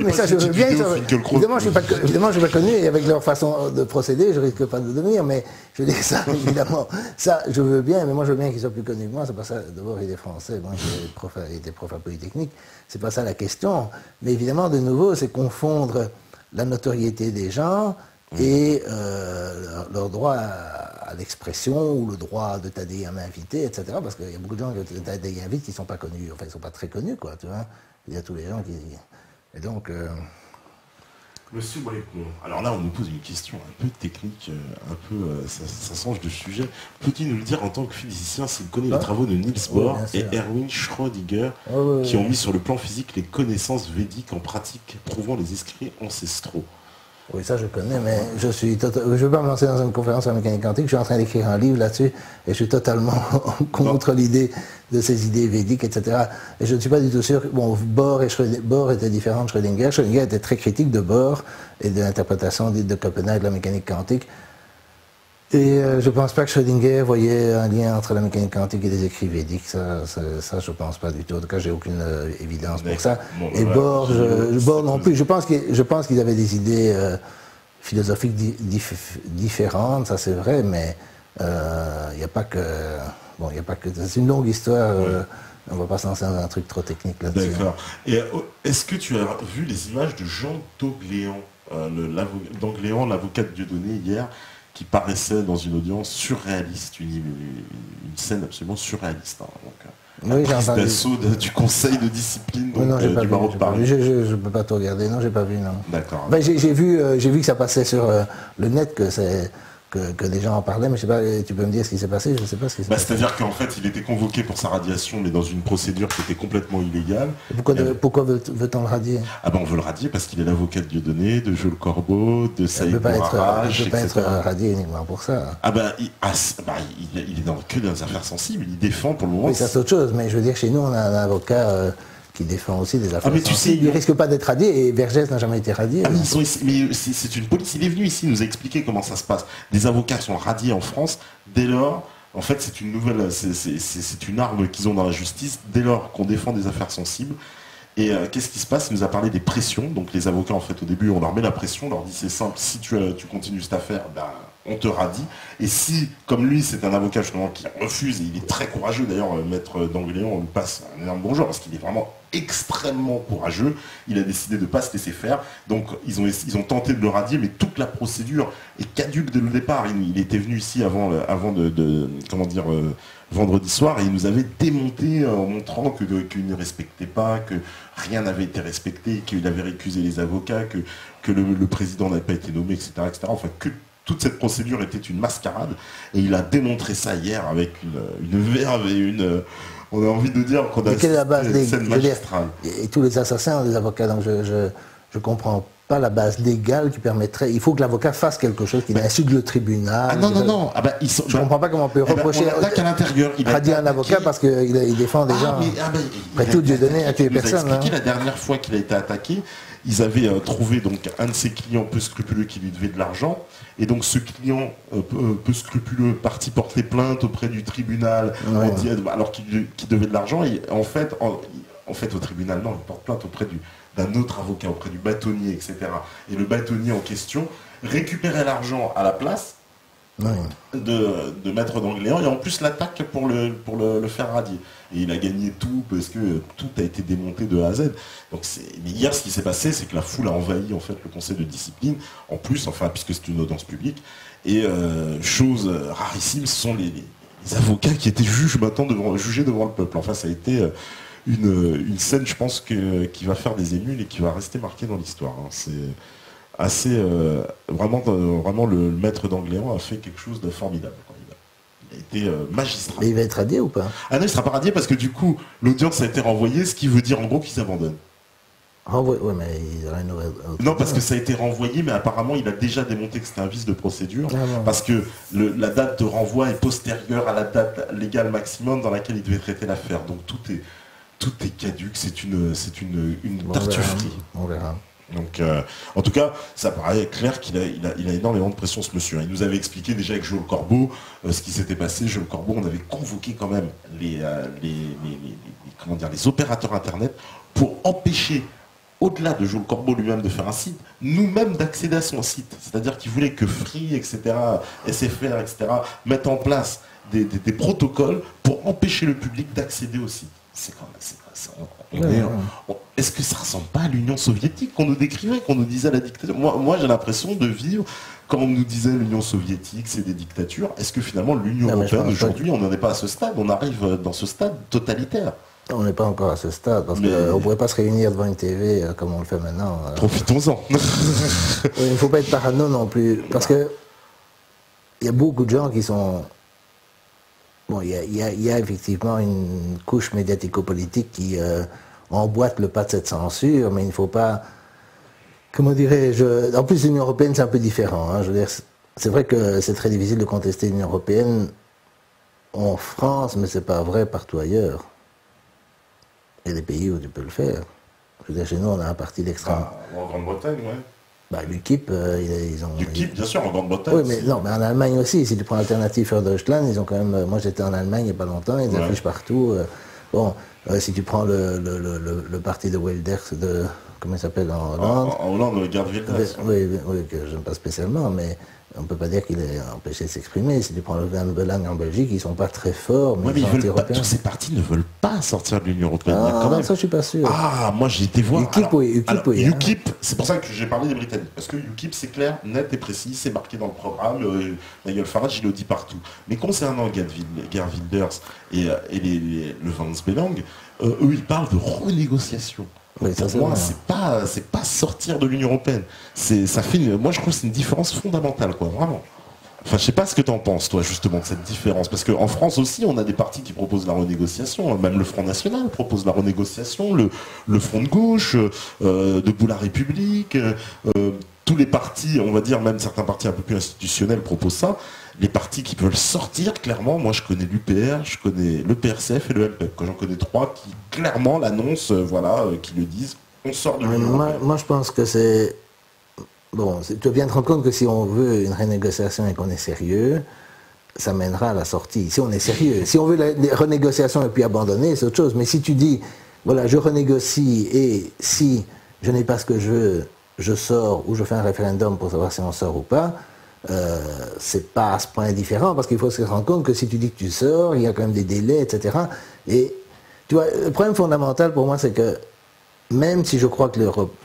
Mais ça, je veux bien. Évidemment, je ne suis pas connu, et avec leur façon de procéder, je risque pas de devenir, mais je dis ça, évidemment. Ça, je veux bien, mais moi, je veux bien qu'ils soient plus connus que moi. C'est pas ça. D'abord, il est français, bon, il était prof à Polytechnique. C'est pas ça la question. Mais évidemment, de nouveau, c'est confondre la notoriété des gens et leur droit à l'expression ou le droit de t'aider à m'inviter, etc. Parce qu'il y a beaucoup de gens que t'aider à inviter qui ne sont pas connus, enfin ils ne sont pas très connus, quoi, tu vois. Il y a tous les gens qui... Et donc... Monsieur Brécon, alors là on nous pose une question un peu technique, ça change de sujet. Peux-tu nous le dire en tant que physicien s'il connaît les travaux de Niels Bohr et Erwin Schrödinger qui ont mis sur le plan physique les connaissances védiques en pratique prouvant les esprits ancestraux? Oui, ça je connais, mais je ne veux pas me lancer dans une conférence sur la mécanique quantique. Je suis en train d'écrire un livre là-dessus et je suis totalement contre l'idée de ces idées védiques, etc. Et je ne suis pas du tout sûr. Bon, Bohr étaient différents de Schrödinger. Schrödinger était très critique de Bohr et de l'interprétation dite de Copenhague de la mécanique quantique. Et je ne pense pas que Schrödinger voyait un lien entre la mécanique quantique et les écrits védiques. Ça je ne pense pas du tout. En tout cas, j'ai aucune évidence pour ça. Bon, et Bohr, Bohr non plus. Je pense qu'ils avaient des idées philosophiques différentes, ça c'est vrai, mais il n'y a pas que... Bon, il n'y a pas que... C'est une longue histoire. On ne va pas se lancer dans un truc trop technique là-dessus. D'accord. Et est-ce que tu as vu les images de Jean d'Angléan, l'avocat de Dieudonné, hier, qui paraissait dans une audience surréaliste, une scène absolument surréaliste. Hein, donc, prise d'assaut du conseil de discipline du barreau de Paris. Je ne peux pas tout regarder, non, j'ai pas vu, non. D'accord. Ben, j'ai vu que ça passait sur le net, que des gens en parlaient, mais je sais pas, tu peux me dire ce qui s'est passé? Je ne sais pas ce qui s'est passé. C'est-à-dire qu'en fait, il était convoqué pour sa radiation, mais dans une procédure qui était complètement illégale. Pourquoi veut-on le radier? Ah ben on veut le radier parce qu'il est l'avocat de Dieudonné, de Jules Corbeau, de Saïd Bourarage, il ne peut pas être radié uniquement pour ça. Ah ben il est que dans des affaires sensibles, il défend pour le moment. Oui, ça c'est autre chose, mais je veux dire, chez nous, on a un avocat... qui défend aussi des affaires sensibles. Il ne risque pas d'être radié, et Vergès n'a jamais été radié. Ah, mais c'est une police. Il est venu ici nous a expliqué comment ça se passe. Des avocats sont radiés en France dès lors. En fait, c'est une nouvelle, c'est une arme qu'ils ont dans la justice dès lors qu'on défend des affaires sensibles. Et qu'est-ce qui se passe? Il nous a parlé des pressions. Donc les avocats, en fait, au début, on leur met la pression, on leur dit c'est simple, si tu continues cette affaire, ben, on te radie. Et si, comme lui, c'est un avocat justement qui refuse, et il est très courageux d'ailleurs, maître d'Angléan, on lui passe un énorme bonjour parce qu'il est vraiment extrêmement courageux. Il a décidé de ne pas se laisser faire. Donc ils ont tenté de le radier, mais toute la procédure est caduque dès le départ. Il était venu ici avant vendredi soir, et il nous avait démonté en montrant qu'il ne respectait pas, que rien n'avait été respecté, qu'il avait récusé les avocats, que le président n'avait pas été nommé, etc., etc. Enfin, que toute cette procédure était une mascarade, et il a démontré ça hier avec une verve et on a envie de dire qu'on a assisté à une scène magistrale. Et tous les assassins ont des avocats, donc je comprends pas la base légale qui permettrait. Il faut que l'avocat fasse quelque chose qui insulte le tribunal. Ah non. Ah bah, je comprends pas comment on peut reprocher qu'à l'intérieur, il a dit un avocat parce qu'il défend des gens. Après tout, Dieudonné a tué personne. Il a expliqué la dernière fois qu'il a été attaqué. Ils avaient trouvé donc un de ses clients peu scrupuleux qui lui devait de l'argent, et donc ce client peu scrupuleux partit porter plainte auprès du tribunal alors qu'il devait de l'argent, et en fait au tribunal non, il porte plainte auprès d'un autre avocat, auprès du bâtonnier, etc. Et le bâtonnier en question récupérait l'argent à la place de Maître d'Angléans, et en plus l'attaque pour le faire radier. Et il a gagné tout parce que tout a été démonté de A à Z. Donc mais hier, ce qui s'est passé, c'est que la foule a envahi en fait le conseil de discipline, en plus, enfin, puisque c'est une audience publique. Et chose rarissime, ce sont les avocats qui étaient jugés devant le peuple. Enfin, ça a été une scène, je pense, qui va faire des émules et qui va rester marquée dans l'histoire. Hein. C'est assez... vraiment, le Maître d'Angléans a fait quelque chose de formidable. Il a été magistral. Mais il va être radié ou pas? Ah non, il sera pas radié parce que du coup, l'audience a été renvoyée, ce qui veut dire en gros qu'ils abandonnent. Oui, mais il aurait une autre... Non, parce que ça a été renvoyé, mais apparemment il a déjà démontré que c'était un vice de procédure, bon. parce que la date de renvoi est postérieure à la date légale maximum dans laquelle il devait traiter l'affaire. Donc tout est caduque, c'est une tartufferie. On verra. Donc, en tout cas, ça paraît clair qu'il a énormément de pression, ce monsieur. Il nous avait expliqué déjà avec Joël Corbeau ce qui s'était passé. Joël Corbeau, on avait convoqué quand même les opérateurs Internet pour empêcher, au-delà de Joël Corbeau lui-même de faire un site, nous-mêmes d'accéder à son site. C'est-à-dire qu'il voulait que Free, etc., SFR, etc., mettent en place des protocoles pour empêcher le public d'accéder au site. C'est quand même... Est-ce que ça ressemble pas à l'Union soviétique qu'on nous décrivait, qu'on nous disait la dictature? Moi j'ai l'impression de vivre quand on nous disait l'Union soviétique, c'est des dictatures. Est-ce que finalement l'Union européenne aujourd'hui, on n'en est pas à ce stade? On arrive dans ce stade totalitaire. On n'est pas encore à ce stade, parce qu'on ne pourrait pas se réunir devant une TV comme on le fait maintenant. Profitons-en. Il ne faut pas être parano non plus, parce que il y a beaucoup de gens qui sont... Bon, il y a effectivement une couche médiatico-politique qui emboîte le pas de cette censure, mais il ne faut pas... Comment dirais-je? En plus, l'Union européenne, c'est un peu différent. Hein, je veux dire, c'est vrai que c'est très difficile de contester l'Union européenne en France, mais c'est pas vrai partout ailleurs. Il y a des pays où tu peux le faire. Je veux dire, chez nous, on a un parti d'extrême. En Grande-Bretagne, ouais. Bah, l'UKIP, ils ont... l'UKIP, bien sûr, en Grande-Bretagne. Oui, mais non, mais en Allemagne aussi, si tu prends Alternative für Deutschland, ils ont quand même... Moi, j'étais en Allemagne il n'y a pas longtemps, ils affichent partout. Si tu prends le parti de Wilders, comment il s'appelle en Hollande? En Hollande, Geert Wilders. Oui, que je n'aime pas spécialement, mais on ne peut pas dire qu'il est empêché de s'exprimer. Si tu prends le Van Belang en Belgique, ils ne sont pas très forts, mais ils sont anti-européens. Tous ces partis ne veulent pas sortir de l'Union européenne. Quand même. Ça, je ne suis pas sûr. Ah, moi j'ai été voir. UKIP, c'est pour ça que j'ai parlé des Britanniques. Parce que UKIP, c'est clair, net et précis, c'est marqué dans le programme. Nigel Farage, il le dit partout. Mais concernant Geert Wilders et le Van Belang, eux, ils parlent de renégociation. Oui, pour moi, c'est pas sortir de l'Union européenne. Moi, je trouve que c'est une différence fondamentale, quoi, vraiment. Enfin, je sais pas ce que tu en penses, toi, justement, de cette différence. Parce qu'en France aussi, on a des partis qui proposent la renégociation. Même le Front National propose la renégociation. Le Front de gauche, Debout la République. Tous les partis, on va dire, même certains partis un peu plus institutionnels proposent ça. Les partis qui veulent sortir, clairement, moi je connais l'UPR, je connais le PRCF et le LPEP. J'en connais trois qui clairement l'annoncent, qui le disent, on sort de l'Union européenne. Moi je pense que c'est... Bon, tu dois bien te rendre compte que si on veut une renégociation et qu'on est sérieux, ça mènera à la sortie. Si on est sérieux. Si on veut la renégociation et puis abandonner, c'est autre chose. Mais si tu dis, voilà, je renégocie et si je n'ai pas ce que je veux, je sors ou je fais un référendum pour savoir si on sort ou pas, c'est pas à ce point différent, parce qu'il faut se rendre compte que si tu dis que tu sors, il y a quand même des délais, etc. Et tu vois, le problème fondamental pour moi, c'est que même si je crois que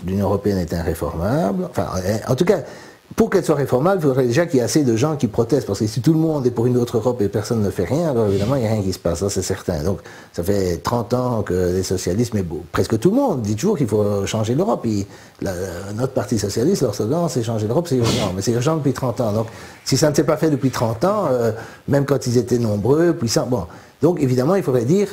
l'Union européenne est irréformable, enfin, en tout cas, pour qu'elle soit réformable, il faudrait déjà qu'il y ait assez de gens qui protestent, parce que si tout le monde est pour une autre Europe et personne ne fait rien, alors évidemment, il n'y a rien qui se passe, ça c'est certain. Donc, ça fait 30 ans que les socialistes, mais bon, presque tout le monde dit toujours qu'il faut changer l'Europe. Notre parti socialiste, leur slogan, c'est changer l'Europe, c'est urgent. Mais c'est urgent depuis 30 ans. Donc, si ça ne s'est pas fait depuis 30 ans, même quand ils étaient nombreux, puissants, bon. Donc, évidemment, il faudrait dire,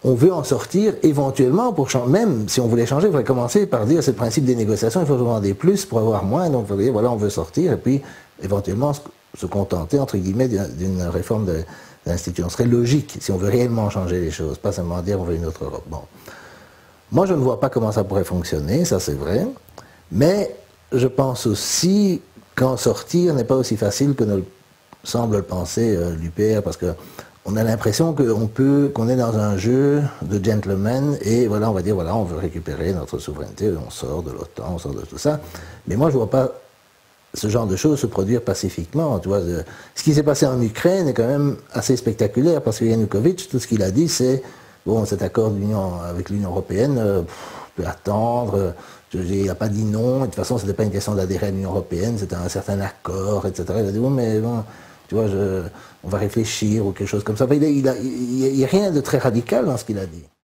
on veut en sortir éventuellement pour changer. Même si on voulait changer, il faudrait commencer par dire c'est le principe des négociations, il faut demander plus pour avoir moins. Donc il faudrait dire voilà, on veut sortir et puis éventuellement se contenter entre guillemets d'une réforme de l'institution. Ce serait logique si on veut réellement changer les choses, pas seulement dire on veut une autre Europe. Bon. Moi je ne vois pas comment ça pourrait fonctionner, ça c'est vrai, mais je pense aussi qu'en sortir n'est pas aussi facile que ne semble le penser l'UPR, parce que on a l'impression qu'on est dans un jeu de gentlemen et voilà, on va dire voilà, on veut récupérer notre souveraineté, on sort de l'OTAN, on sort de tout ça. Mais moi, je vois pas ce genre de choses se produire pacifiquement. Tu vois, ce qui s'est passé en Ukraine est quand même assez spectaculaire parce que Yanukovych, tout ce qu'il a dit, c'est bon, cet accord d'union avec l'Union européenne peut attendre. Il n'a pas dit non. Et de toute façon, c'était pas une question d'adhérer à l'Union européenne, c'était un certain accord, etc. Il a dit bon, mais bon, tu vois, on va réfléchir ou quelque chose comme ça. Enfin, il y a rien de très radical dans ce qu'il a dit.